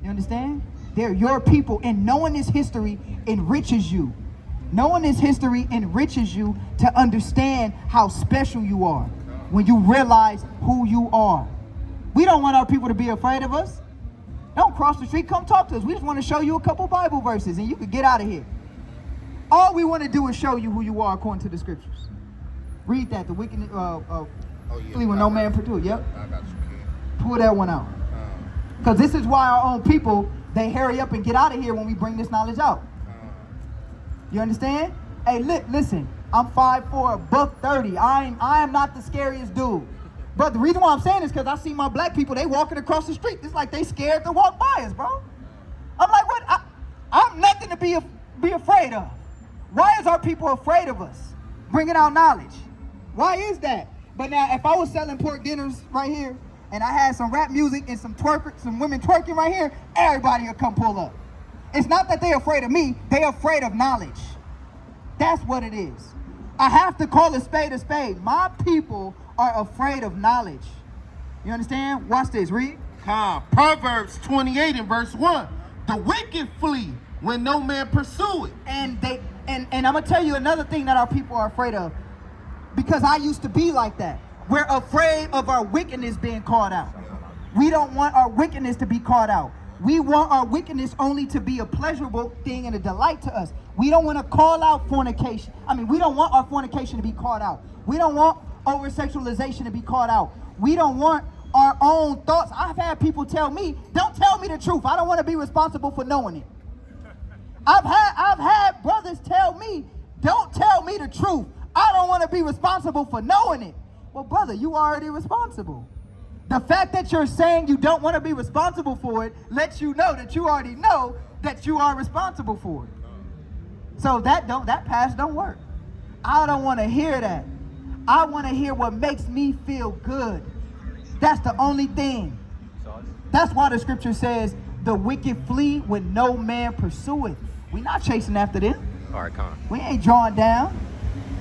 You understand? They're your people. And knowing this history enriches you. Knowing this history enriches you to understand how special you are when you realize who you are. We don't want our people to be afraid of us. Don't cross the street. Come talk to us. We just want to show you a couple Bible verses and you can get out of here. All we want to do is show you who you are according to the scriptures. Read that. The wicked flee when no man pursue. Yep. I got you, King. Pull that one out. Because this is why our own people, they hurry up and get out of here when we bring this knowledge out. You understand? Hey, listen. I'm 5'4", $130. I am not the scariest dude. But the reason why I'm saying this is because I see my black people, they walking across the street. It's like they scared to walk by us, bro. I'm like, what? I'm nothing to be afraid of. Why is our people afraid of us? Bringing out knowledge. Why is that? But now, if I was selling pork dinners right here, and I had some rap music and some women twerking right here, everybody will come pull up. It's not that they're afraid of me, they're afraid of knowledge. That's what it is. I have to call a spade a spade. My people are afraid of knowledge. You understand? Watch this, read. Proverbs 28 and verse 1. The wicked flee when no man pursue it. And I'm gonna tell you another thing that our people are afraid of. Because I used to be like that. We're afraid of our wickedness being called out. We don't want our wickedness to be called out. We want our wickedness only to be a pleasurable thing and a delight to us. We don't want to call out fornication. We don't want our fornication to be called out. We don't want over-sexualization to be called out. We don't want our own thoughts. I've had people tell me, don't tell me the truth. I don't want to be responsible for knowing it. I've had brothers tell me, don't tell me the truth. I don't want to be responsible for knowing it. Well, brother, you already responsible. The fact that you're saying you don't want to be responsible for it lets you know that you already know that you are responsible for it. So that past don't work. I don't want to hear that. I want to hear what makes me feel good. That's the only thing. That's why the scripture says the wicked flee when no man pursueth. We're not chasing after them. All right, Con. We ain't drawing down.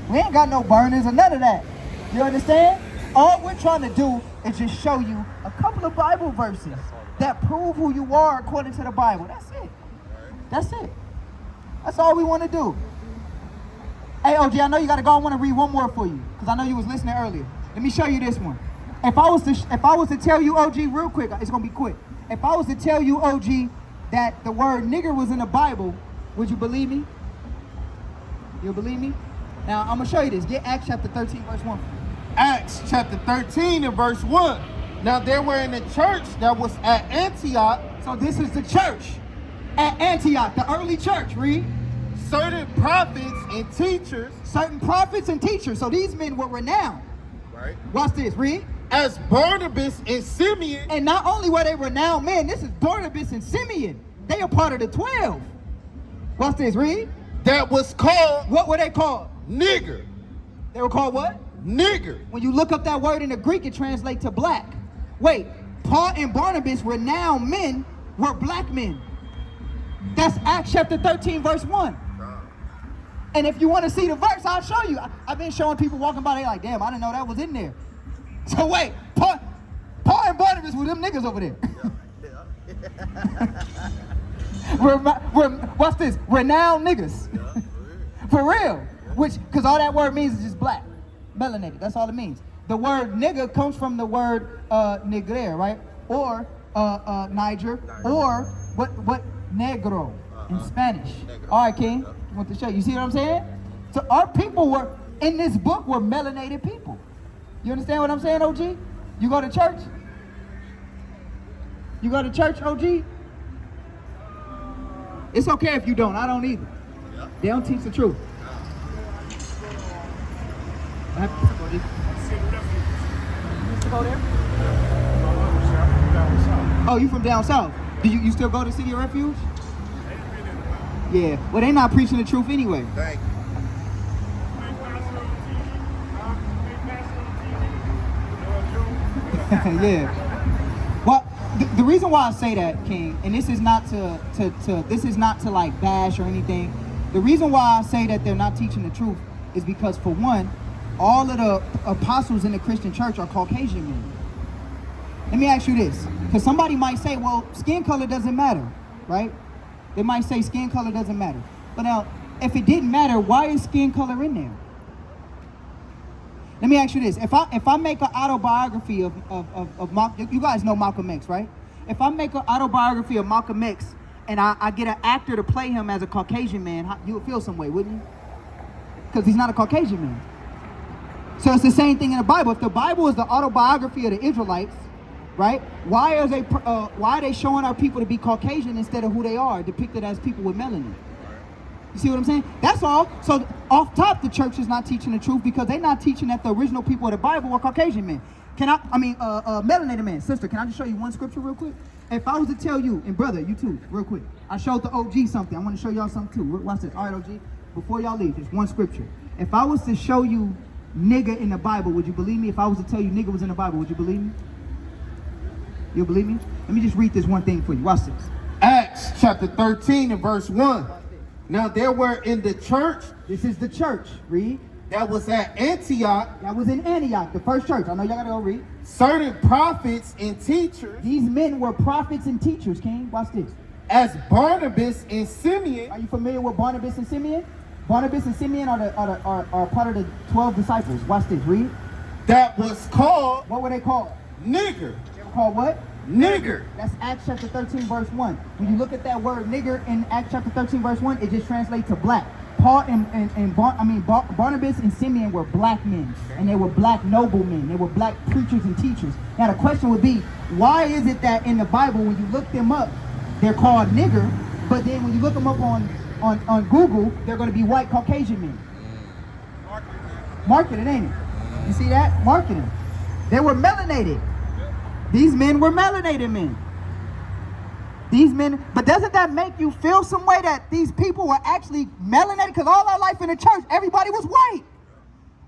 We ain't got no burners or none of that. You understand? All we're trying to do is just show you a couple of Bible verses that prove who you are according to the Bible. That's it. That's it. That's all we want to do. Hey, OG, I know you got to go. I want to read one more for you because I know you was listening earlier. Let me show you this one. If I was to tell you, OG, real quick, it's going to be quick. If I was to tell you, OG, that the word nigger was in the Bible, would you believe me? You'll believe me? Now, I'm going to show you this. Get Acts chapter 13, verse 1. Acts chapter 13 and verse 1. Now there were in the church that was at Antioch. So this is the church at Antioch, the early church. Read. Certain prophets and teachers. Certain prophets and teachers. So these men were renowned. Right. Watch this. Read. As Barnabas and Simeon. And not only were they renowned men, this is Barnabas and Simeon. They are part of the 12. Watch this, read. That was called. What were they called? Nigger. They were called what? Nigger. When you look up that word in the Greek, it translates to black. Wait, Paul and Barnabas, renowned men, were black men. That's Acts chapter 13, verse 1. And if you want to see the verse, I'll show you. I've been showing people walking by, they're like, damn, I didn't know that was in there. So wait, Paul and Barnabas were them niggas over there. What's this? Renowned niggas. For real. Which, because all that word means is just black. Melanated, that's all it means. The word nigga comes from the word Negro, right? Or Niger, or what Negro in Spanish. All right, King, I want to show you. You see what I'm saying? So our people were, in this book, were melanated people. You understand what I'm saying, OG? You go to church? You go to church, OG? It's okay if you don't. I don't either. They don't teach the truth. What happened? You used to go there? Oh, you from down south? Do you still go to City of Refuge? Yeah. Well, they not preaching the truth anyway. Thank you. Yeah. Well, the reason why I say that, King, and this is not to like bash or anything. The reason why I say that they're not teaching the truth is because, for one, all of the apostles in the Christian church are Caucasian men. Let me ask you this, because somebody might say, well, skin color doesn't matter, right? They might say skin color doesn't matter. But now, if it didn't matter, why is skin color in there? Let me ask you this. If I make an autobiography of Malcolm, you guys know Malcolm X, right? If I make an autobiography of Malcolm X and I get an actor to play him as a Caucasian man, you would feel some way, wouldn't you? Because he's not a Caucasian man. So it's the same thing in the Bible. If the Bible is the autobiography of the Israelites, right? Why are they showing our people to be Caucasian instead of who they are, depicted as people with melanin? You see what I'm saying? That's all. So off top, the church is not teaching the truth because they're not teaching that the original people of the Bible were Caucasian men. Melanated men. Sister, can I just show you one scripture real quick? If I was to tell you, and brother, you too, real quick. I showed the OG something. I want to show y'all something too. Watch this. All right, OG. Before y'all leave, just one scripture. If I was to show you nigger in the Bible, would you believe me? If I was to tell you nigger was in the Bible, would you believe me? You believe me? Let me just read this one thing for you. Watch this. Acts chapter 13 and verse 1. Now there were in the church. This is the church. Read. That was at Antioch. That was in Antioch, the first church. I know y'all gotta go read. Certain prophets and teachers. These men were prophets and teachers, King. Watch this. As Barnabas and Simeon. Are you familiar with Barnabas and Simeon? Barnabas and Simeon are part of the 12 disciples. Watch this. Read. That was called. What were they called? Nigger. They were called what? Nigger. That's Acts chapter 13, verse 1. When you look at that word nigger in Acts chapter 13, verse 1, it just translates to black. Paul Barnabas and Simeon were black men, and they were black noblemen. They were black preachers and teachers. Now the question would be, why is it that in the Bible, when you look them up, they're called nigger, but then when you look them up on Google, they're going to be white Caucasian men? Marketing, ain't it? You see that? Marketing. They were melanated. These men were melanated men. These men, but doesn't that make you feel some way that these people were actually melanated? Because all our life in the church, everybody was white.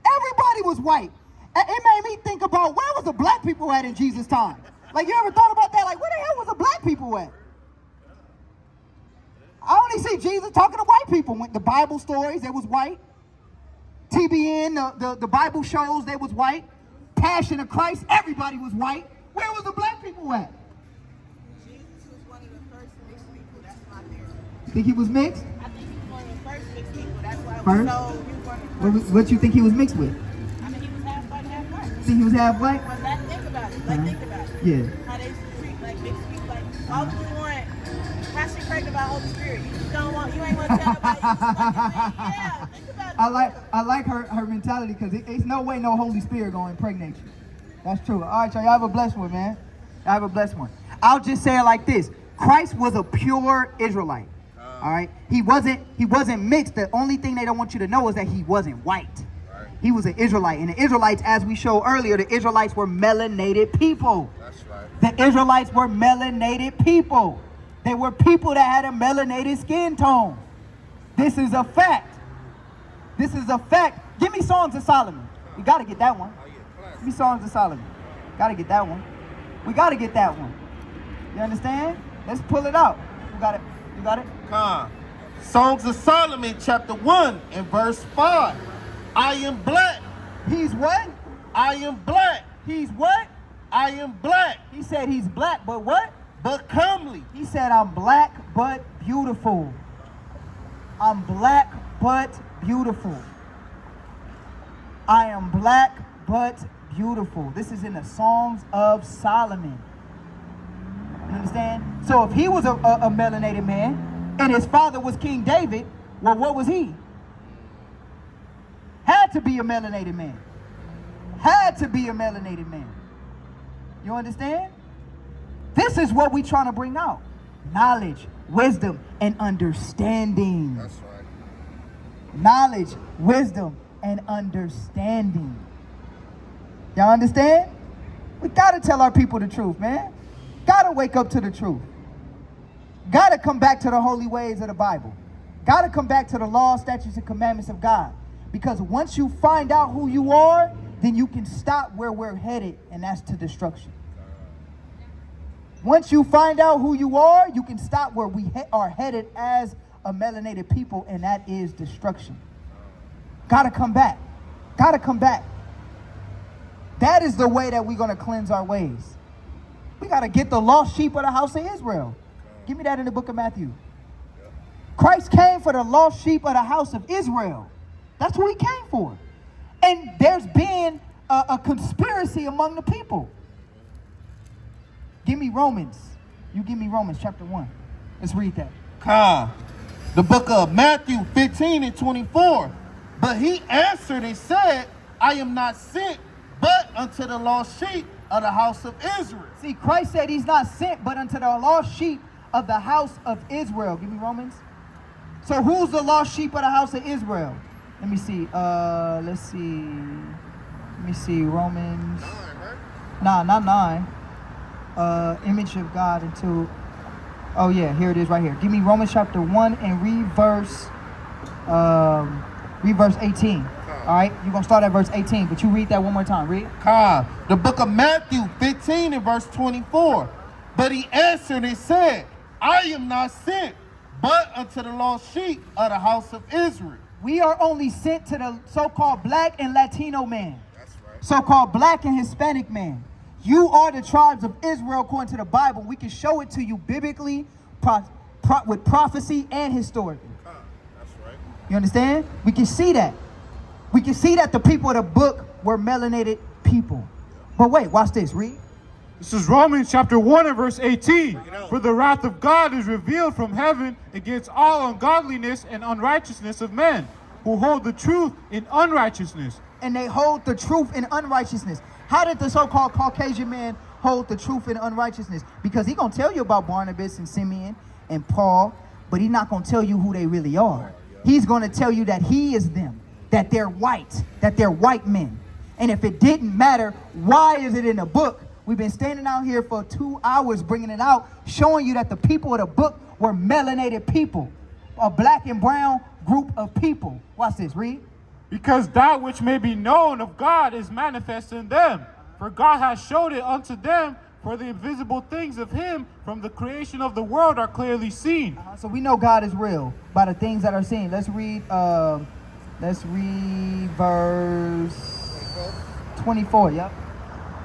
Everybody was white. It made me think about, where was the black people at in Jesus' time? Like, you ever thought about that? Like, where the hell was the black people at? I only see Jesus talking to white people. The Bible stories, they was white. TBN, the Bible shows, they was white. Passion of Christ, everybody was white. Where was the black people at? Think he was mixed? I think he was one of the first mixed people. That's why First? What you think he was mixed with? I mean, he was half white, half white. Think he was half white? But think about it. Think about it. Yeah. How they used to treat like mixed people. Like, why would you want? How she pregnant about Holy Spirit? You just don't want. You ain't want to tell nobody. Yeah. Think about it. I like her mentality, because it's no way no Holy Spirit gonna impregnate you. That's true. All right, y'all have a blessed one, man. Y'all have a blessed one. I'll just say it like this: Christ was a pure Israelite. All right, he wasn't mixed. The only thing they don't want you to know is that he wasn't white. He was an Israelite. And the Israelites, as we showed earlier, the Israelites were melanated people. That's right. The Israelites were melanated people. They were people that had a melanated skin tone. This is a fact. This is a fact. Give me Songs of Solomon. We got to get that one. Give me Songs of Solomon. Got to get that one. We got to get that one. You understand? Let's pull it out. You got it? You got it? Songs of Solomon, chapter 1 and verse 5. I am black. He's what? I am black. He's what? I am black. He said he's black, but what? But comely. He said, I'm black but beautiful. I'm black but beautiful. I am black but beautiful. This is in the Songs of Solomon. You understand? So if he was a melanated man and his father was King David, well, what was he? Had to be a melanated man. Had to be a melanated man. You understand? This is what we trying to bring out. Knowledge, wisdom, and understanding. That's right. Knowledge, wisdom, and understanding. Y'all understand? We gotta tell our people the truth, man. Gotta wake up to the truth. Gotta come back to the holy ways of the Bible. Gotta come back to the law, statutes, and commandments of God. Because once you find out who you are, then you can stop where we're headed, and that's to destruction. Once you find out who you are, you can stop where we are headed as a melanated people, and that is destruction. Gotta come back. Gotta come back. That is the way that we're going to cleanse our ways. We got to get the lost sheep of the house of Israel. Give me that in the book of Matthew. Christ came for the lost sheep of the house of Israel. That's who he came for. And there's been a conspiracy among the people. Give me Romans. You give me Romans chapter 1. Let's read that. The book of Matthew 15 and 24. But he answered and said, I am not sent but unto the lost sheep of the house of Israel. See, Christ said he's not sent but unto the lost sheep of the house of Israel. Give me Romans. So who's the lost sheep of the house of Israel? Let me see. Let's see. Let me see. Romans. 9, right? Nah, not 9. Image of God into. Oh yeah, here it is right here. Give me Romans chapter 1 and read verse 18. All right, you're going to start at verse 18, but you read that one more time. Read. The book of Matthew 15 and verse 24. But he answered and said, I am not sent but unto the lost sheep of the house of Israel. We are only sent to the so-called black and Latino man. That's right. So-called black and Hispanic man. You are the tribes of Israel according to the Bible. We can show it to you biblically, with prophecy and historically. That's right. You understand? We can see that. We can see that the people of the book were melanated people. But wait, watch this. Read. This is Romans chapter 1 and verse 18. For the wrath of God is revealed from heaven against all ungodliness and unrighteousness of men, who hold the truth in unrighteousness. And they hold the truth in unrighteousness. How did the so-called Caucasian man hold the truth in unrighteousness? Because he's going to tell you about Barnabas and Simeon and Paul, but he's not going to tell you who they really are. He's going to tell you that he is them, that they're white, that they're white men. And if it didn't matter, why is it in the book? We've been standing out here for 2 hours bringing it out, showing you that the people of the book were melanated people, a black and brown group of people. Watch this, read. Because that which may be known of God is manifest in them. For God has showed it unto them, for the invisible things of him from the creation of the world are clearly seen. So we know God is real by the things that are seen. Let's read verse 24, yep.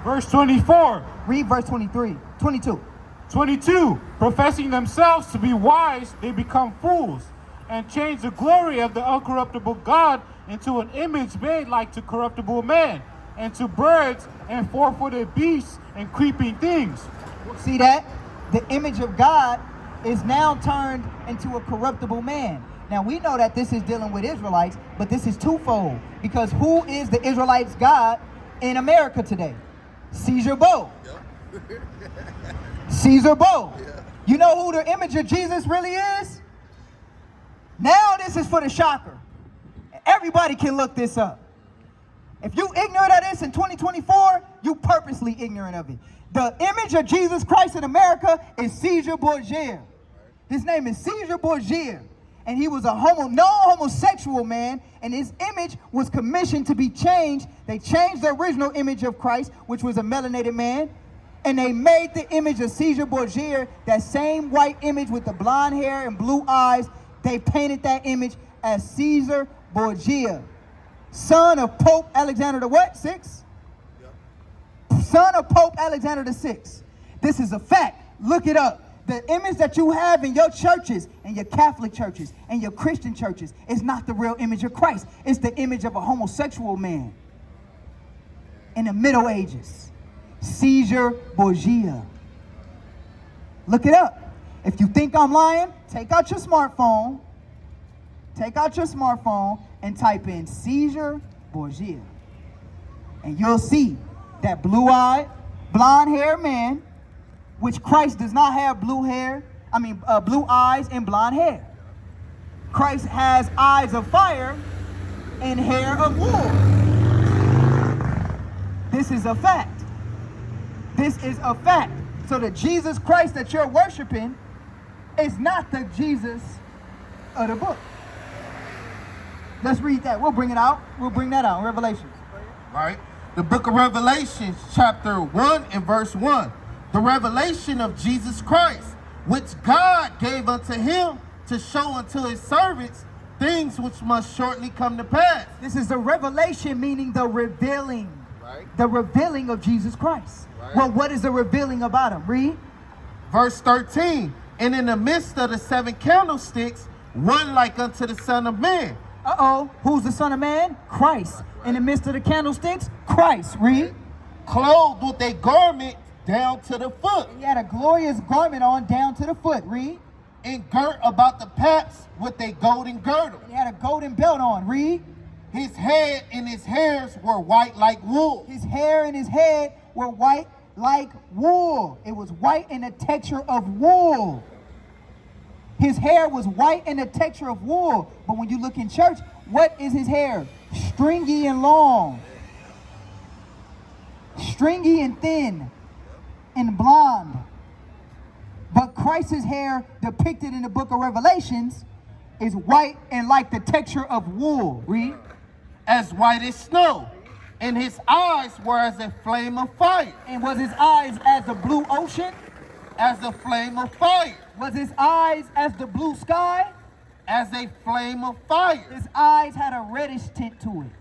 Verse 24. Read verse 22. 22. Professing themselves to be wise, they become fools, and change the glory of the uncorruptible God into an image made like to corruptible man, and to birds and four-footed beasts and creeping things. See that? The image of God is now turned into a corruptible man. Now we know that this is dealing with Israelites, but this is twofold. Because who is the Israelites' God in America today? Caesar Bo. Yep. Caesar Bo. Yeah. You know who the image of Jesus really is? Now this is for the shocker. Everybody can look this up. If you ignorant of this in 2024, you purposely ignorant of it. The image of Jesus Christ in America is Caesar Borgia. His name is Caesar Borgia. And he was a homosexual man, and his image was commissioned to be changed. They changed the original image of Christ, which was a melanated man, and they made the image of Caesar Borgia, that same white image with the blonde hair and blue eyes. They painted that image as Caesar Borgia, son of Pope Alexander the what? Sixth? Yep. Son of Pope Alexander the Sixth. This is a fact. Look it up. The image that you have in your churches and your Catholic churches and your Christian churches is not the real image of Christ. It's the image of a homosexual man in the Middle Ages. Caesar Borgia. Look it up. If you think I'm lying, take out your smartphone. Take out your smartphone and type in Caesar Borgia. And you'll see that blue-eyed, blonde-haired man, which Christ does not have blue eyes and blonde hair. Christ has eyes of fire and hair of wool. This is a fact. This is a fact. So the Jesus Christ that you're worshiping is not the Jesus of the book. Let's read that. We'll bring it out. We'll bring that out in Revelations. Right? The book of Revelations, chapter 1 and verse 1. The revelation of Jesus Christ, which God gave unto him to show unto his servants things which must shortly come to pass. This is the revelation, meaning the revealing. Right. The revealing of Jesus Christ. Right. Well, what is the revealing about him? Read. Verse 13. And in the midst of the 7 candlesticks, one like unto the Son of Man. Uh-oh. Who's the Son of Man? Christ. Right. In the midst of the candlesticks, Christ. Read. Clothed with a garment down to the foot. He had a glorious garment on down to the foot. Read. And girt about the paps with a golden girdle. And he had a golden belt on. Read. His head and his hairs were white like wool. His hair and his head were white like wool. It was white in the texture of wool. His hair was white in the texture of wool. But when you look in church, what is his hair? Stringy and long. Stringy and thin. And blonde. But Christ's hair depicted in the book of Revelations is white and like the texture of wool. Read. As white as snow. And his eyes were as a flame of fire. And was his eyes as the blue ocean? As a flame of fire. Was his eyes as the blue sky? As a flame of fire. His eyes had a reddish tint to it.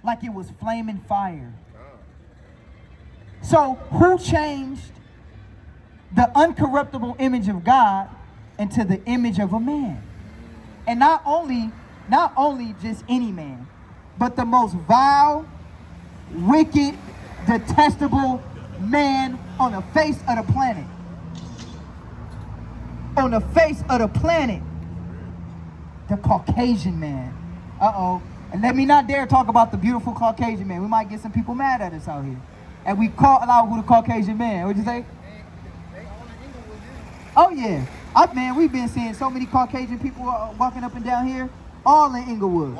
Like it was flaming fire. So who changed the uncorruptible image of God into the image of a man? And not only just any man, but the most vile, wicked, detestable man on the face of the planet. On the face of the planet. The Caucasian man. Uh-oh. And let me not dare talk about the beautiful Caucasian man. We might get some people mad at us out here. And we call out who the Caucasian man. What'd you say? Oh, yeah. Man, we've been seeing so many Caucasian people walking up and down here, all in Inglewood.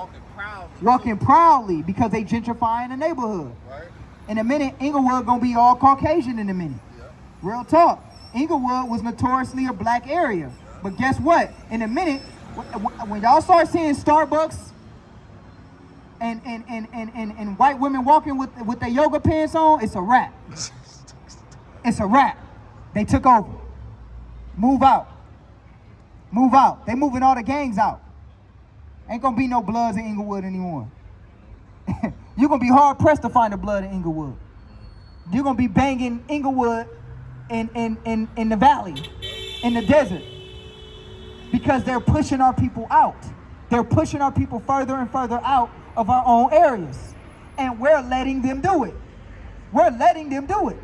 Walking proudly because they gentrifying the neighborhood. Right. In a minute, Inglewood gonna be all Caucasian in a minute. Yeah. Real talk. Inglewood was notoriously a black area. Yeah. But guess what? In a minute, when y'all start seeing Starbucks and white women walking with their yoga pants on, it's a wrap. It's a wrap. They took over. Move out. Move out. They moving all the gangs out. Ain't gonna be no Bloods in Inglewood anymore. You're gonna be hard pressed to find a Blood in Inglewood. You're gonna be banging Inglewood in the valley, in the desert. Because they're pushing our people out. They're pushing our people further and further out of our own areas. And we're letting them do it. We're letting them do it.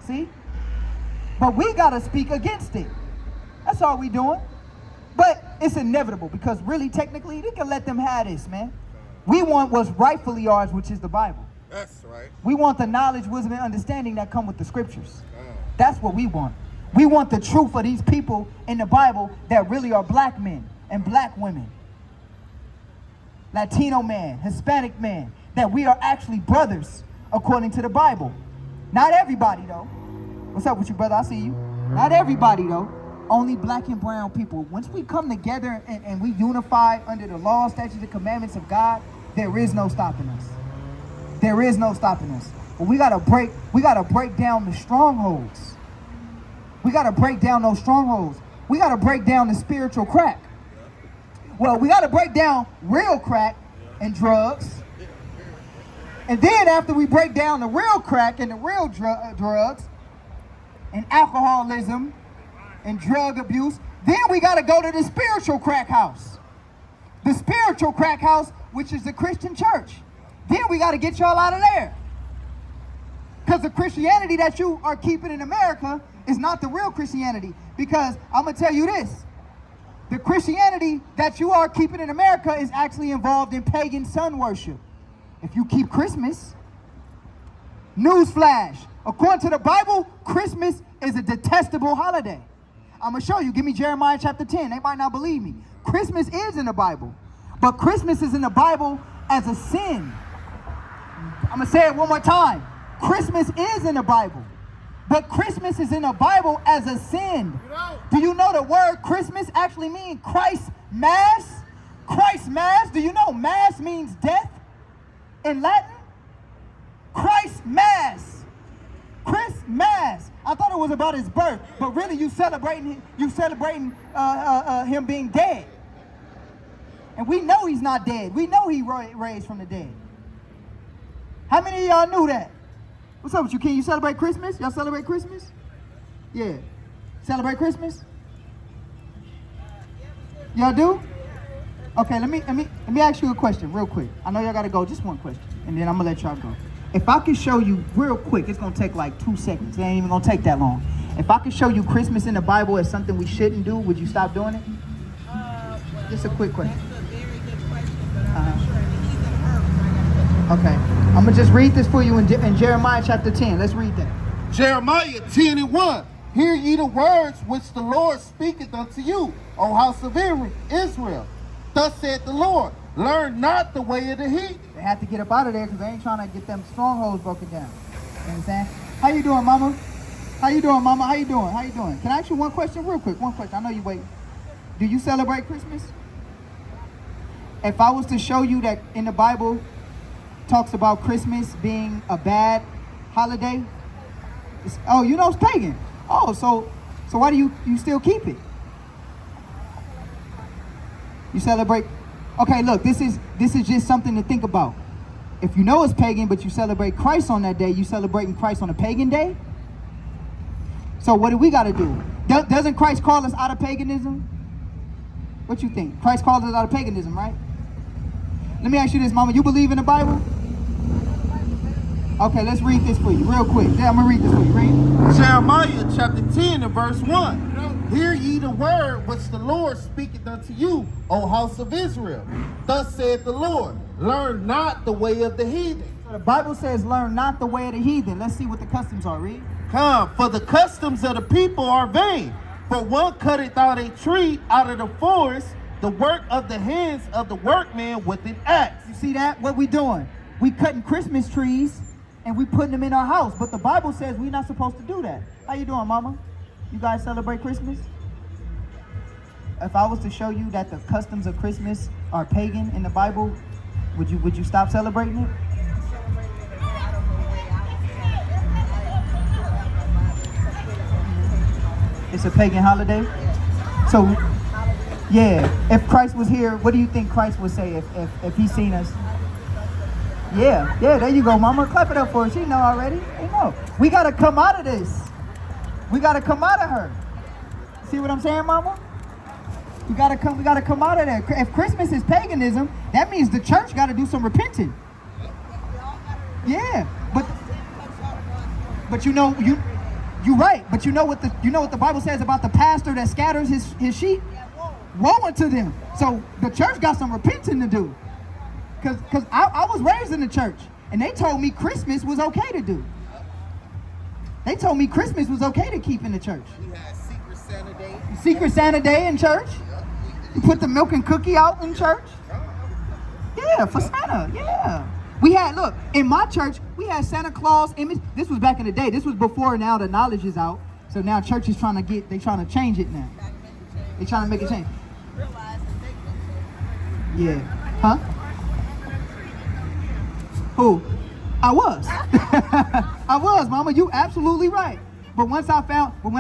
See? But we gotta speak against it. That's all we doing. But it's inevitable because really, technically, they can let them have this, man. We want what's rightfully ours, which is the Bible. That's right. We want the knowledge, wisdom, and understanding that come with the scriptures. That's what we want. We want the truth of these people in the Bible that really are black men and black women. Latino man, Hispanic man, that we are actually brothers according to the Bible. Not everybody though. What's up with you, brother? I see you. Not everybody though. Only black and brown people. Once we come together and we unify under the law, statutes, and commandments of God, there is no stopping us. There is no stopping us. But we gotta break down the strongholds. We gotta break down those strongholds. We gotta break down the spiritual crack. Well, we gotta break down real crack and drugs. And then after we break down the real crack and the real drugs and alcoholism and drug abuse, then we got to go to the spiritual crack house. The spiritual crack house, which is the Christian church. Then we got to get y'all out of there. Because the Christianity that you are keeping in America is not the real Christianity. Because I'm going to tell you this. The Christianity that you are keeping in America is actually involved in pagan sun worship. If you keep Christmas, newsflash, according to the Bible, Christmas is a detestable holiday. I'm going to show you. Give me Jeremiah chapter 10. They might not believe me. Christmas is in the Bible. But Christmas is in the Bible as a sin. I'm going to say it one more time. Christmas is in the Bible. But Christmas is in the Bible as a sin. Do you know the word Christmas actually means Christ Mass? Christ Mass. Do you know Mass means death in Latin? Christ Mass. Christmas. I thought it was about his birth, but really you celebrating him being dead. And we know he's not dead. We know he raised from the dead. How many of y'all knew that? What's up with you, King? You celebrate Christmas? Y'all celebrate Christmas? Yeah. Celebrate Christmas? Y'all do? Okay, let me ask you a question real quick. I know y'all gotta go. Just one question, and then I'm gonna let y'all go. If I could show you real quick, it's gonna take like 2 seconds. It ain't even gonna take that long. If I could show you Christmas in the Bible as something we shouldn't do, would you stop doing it? Well, Just a quick question. that's a very good question, but I'm not sure. I mean, he's in Earth, so I got to Okay, I'm gonna just read this for you in Jeremiah chapter 10. Let's read that. Jeremiah 10:1. Hear ye the words which the Lord speaketh unto you, O house of Israel. Thus saith the Lord, learn not the way of the heathen. They have to get up out of there because they ain't trying to get them strongholds broken down. You understand? How you doing, mama? How you doing, mama? How you doing? How you doing? Can I ask you one question real quick? One question. I know you waiting. Do you celebrate Christmas? If I was to show you that in the Bible talks about Christmas being a bad holiday, oh, you know it's pagan. Oh, so why do you still keep it? You celebrate. Okay, look, this is just something to think about. If you know it's pagan, but you celebrate Christ on that day, you celebrating Christ on a pagan day? So what do we got to do? Doesn't Christ call us out of paganism? What you think? Christ called us out of paganism, right? Let me ask you this, mama. You believe in the Bible? Okay, let's read this for you real quick. Yeah, I'm going to read this for you. Read. Jeremiah chapter 10:1. Hear ye the word which the Lord speaketh unto you, O house of Israel. Thus saith the Lord, learn not the way of the heathen. So the Bible says, learn not the way of the heathen. Let's see what the customs are. Read. Come, for the customs of the people are vain. For one cutteth out a tree out of the forest, the work of the hands of the workman with an axe. You see that? What we doing? We cutting Christmas trees and we putting them in our house. But the Bible says we're not supposed to do that. How you doing, mama? You guys celebrate Christmas? If I was to show you that the customs of Christmas are pagan in the Bible, would you stop celebrating it? It's a pagan holiday? So, yeah, if Christ was here, what do you think Christ would say if he seen us? Yeah, there you go, mama. Clap it up for her. She know already. They know. We got to come out of this. We got to come out of her. See what I'm saying, mama? We got to come out of there. If Christmas is paganism, that means the church got to do some repenting. Yeah, but you know, you're right. But you know what the Bible says about the pastor that scatters his sheep? Woe unto them. So the church got some repenting to do. Because I was raised in the church, and they told me Christmas was okay to do. They told me Christmas was okay to keep in the church. We had Secret Santa Day. Secret Santa Day in church. You put the milk and cookie out in church. Yeah, for Santa. Yeah. We had, look, in my church, we had Santa Claus image. This was back in the day. This was before now the knowledge is out. So now church is trying to change it now. They're trying to make it change. Yeah. Huh? Who? I was. I was, mama. You absolutely right. But when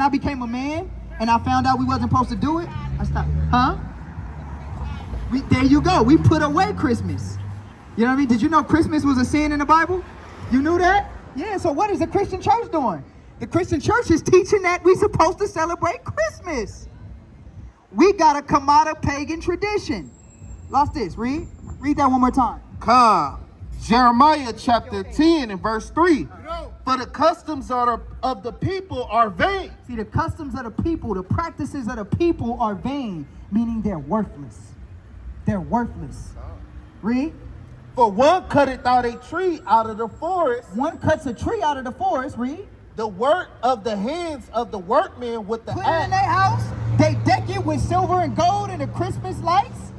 I became a man and I found out we wasn't supposed to do it, I stopped. Huh? There you go. We put away Christmas. You know what I mean? Did you know Christmas was a sin in the Bible? You knew that? Yeah, so what is the Christian church doing? The Christian church is teaching that we're supposed to celebrate Christmas. We got to come out of pagan tradition. Lost this. Read that one more time. Jeremiah chapter 10 and verse 3. For the customs of the people are vain. See, the customs of the people, the practices of the people are vain, meaning they're worthless. They're worthless. Read. For one cutteth out a tree out of the forest. One cuts a tree out of the forest. Read. The work of the hands of the workmen with the Put axe. it in their house. They deck it with silver and gold and the Christmas lights.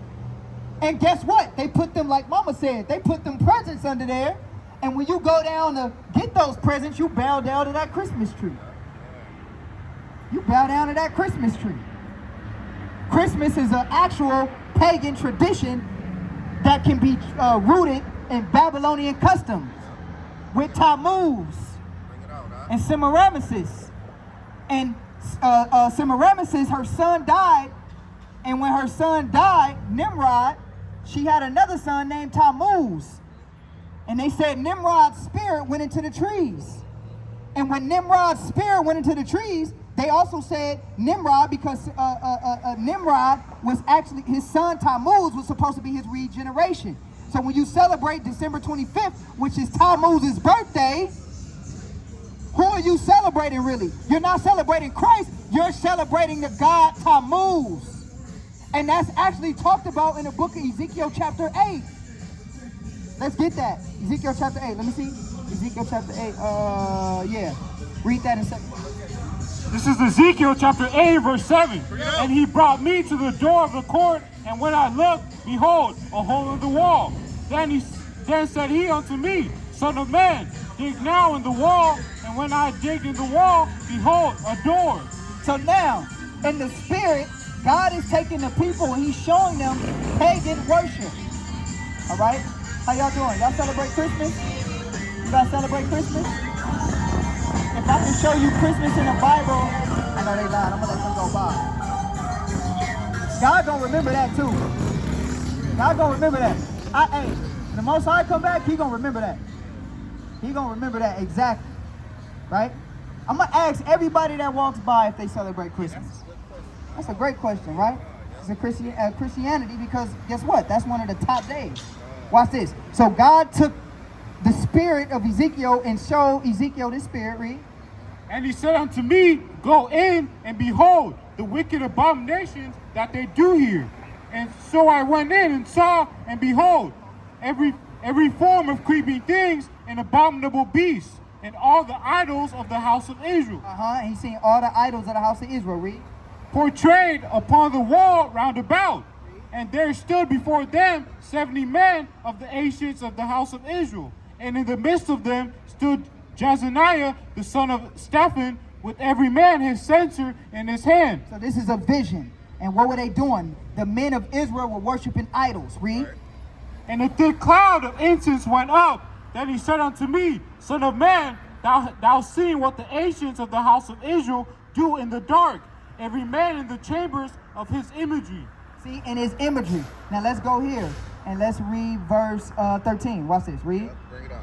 And guess what? They put them, like Mama said, they put them presents under there. And when you go down to get those presents, you bow down to that Christmas tree. You bow down to that Christmas tree. Christmas is an actual pagan tradition that can be rooted in Babylonian customs with Tammuz and Semiramis. And Semiramis, her son died. And when her son died, Nimrod, she had another son named Tammuz. And they said Nimrod's spirit went into the trees. And when Nimrod's spirit went into the trees, they also said Nimrod, because Nimrod was actually, his son Tammuz was supposed to be his regeneration. So when you celebrate December 25th, which is Tammuz's birthday, who are you celebrating really? You're not celebrating Christ, you're celebrating the god Tammuz. And that's actually talked about in the book of Ezekiel chapter 8. Let's get that. Ezekiel chapter 8. Let me see. Ezekiel chapter 8. Yeah. Read that in a second. This is Ezekiel chapter 8, verse 7. And he brought me to the door of the court, and when I looked, behold, a hole in the wall. Then said he unto me, Son of man, dig now in the wall, and when I digged in the wall, behold, a door. So now, in the spirit, God is taking the people and he's showing them pagan worship. All right? How y'all doing? Y'all celebrate Christmas? You guys celebrate Christmas? If I can show you Christmas in the Bible, I know they lied. I'm going to let them go by. God going to remember that too. God going to remember that. Hey, when the Most High come back, he going to remember that. He going to remember that exactly. Right? I'm going to ask everybody that walks by if they celebrate Christmas. That's a great question, right? It's a Christianity, because guess what? That's one of the top days. Watch this. So God took the spirit of Ezekiel and showed Ezekiel this spirit. Read. And he said unto me, Go in, and behold, the wicked abominations that they do here. And so I went in and saw, and behold, every form of creeping things and abominable beasts, and all the idols of the house of Israel. And he's seen all the idols of the house of Israel. Read. Portrayed upon the wall round about. And there stood before them 70 men of the ancients of the house of Israel. And in the midst of them stood Jezaniah, the son of Stephan, with every man his censer in his hand. So this is a vision. And what were they doing? The men of Israel were worshiping idols. Read. And a thick cloud of incense went up. Then he said unto me, Son of man, thou seeing what the ancients of the house of Israel do in the dark, every man in the chambers of his imagery. See, in his imagery. Now let's go here and let's read verse 13. Watch this. Read.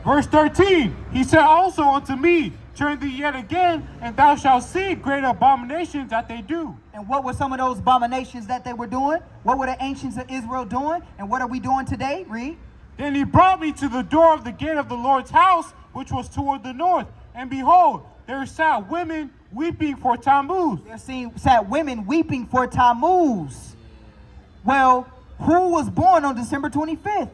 Verse 13. He said also unto me, Turn thee yet again, and thou shalt see great abominations that they do. And what were some of those abominations that they were doing? What were the ancients of Israel doing? And what are we doing today? Read. Then he brought me to the door of the gate of the Lord's house, which was toward the north. And behold, there sat women weeping for Tammuz. There sat women weeping for Tammuz. Well, who was born on December 25th?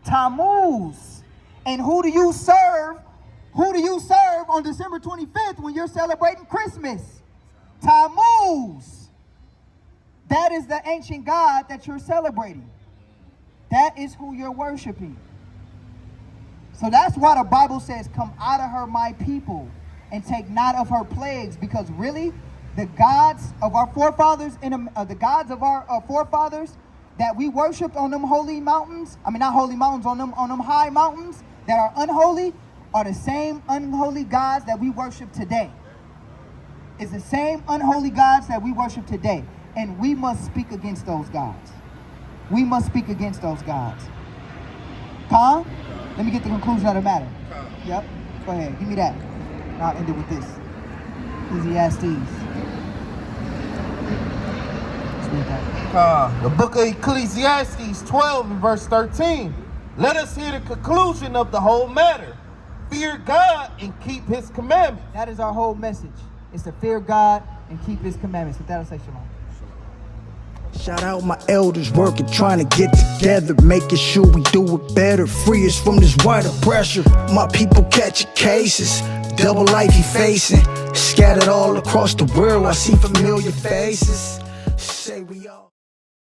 Tammuz. And who do you serve? Who do you serve on December 25th when you're celebrating Christmas? Tammuz. That is the ancient god that you're celebrating. That is who you're worshiping. So that's why the Bible says, come out of her, my people, and take not of her plagues. Because really, the gods of our forefathers, the gods of our forefathers that we worshiped on them holy mountains, I mean not holy mountains, on them high mountains that are unholy, are the same unholy gods that we worship today. It's the same unholy gods that we worship today. And we must speak against those gods. We must speak against those gods. Con? Let me get the conclusion of the matter. Yep. Go ahead. Give me that. And I'll end it with this. Ecclesiastes. Let's read that. The book of Ecclesiastes 12 and verse 13. Let us hear the conclusion of the whole matter. Fear God and keep his commandments. That is our whole message. It's to fear God and keep his commandments. With that, I'll say shalom. Shout out my elders working, trying to get together, making sure we do it better. Free us from this wider pressure. My people catching cases, double life he facing. Scattered all across the world, I see familiar faces. Say we all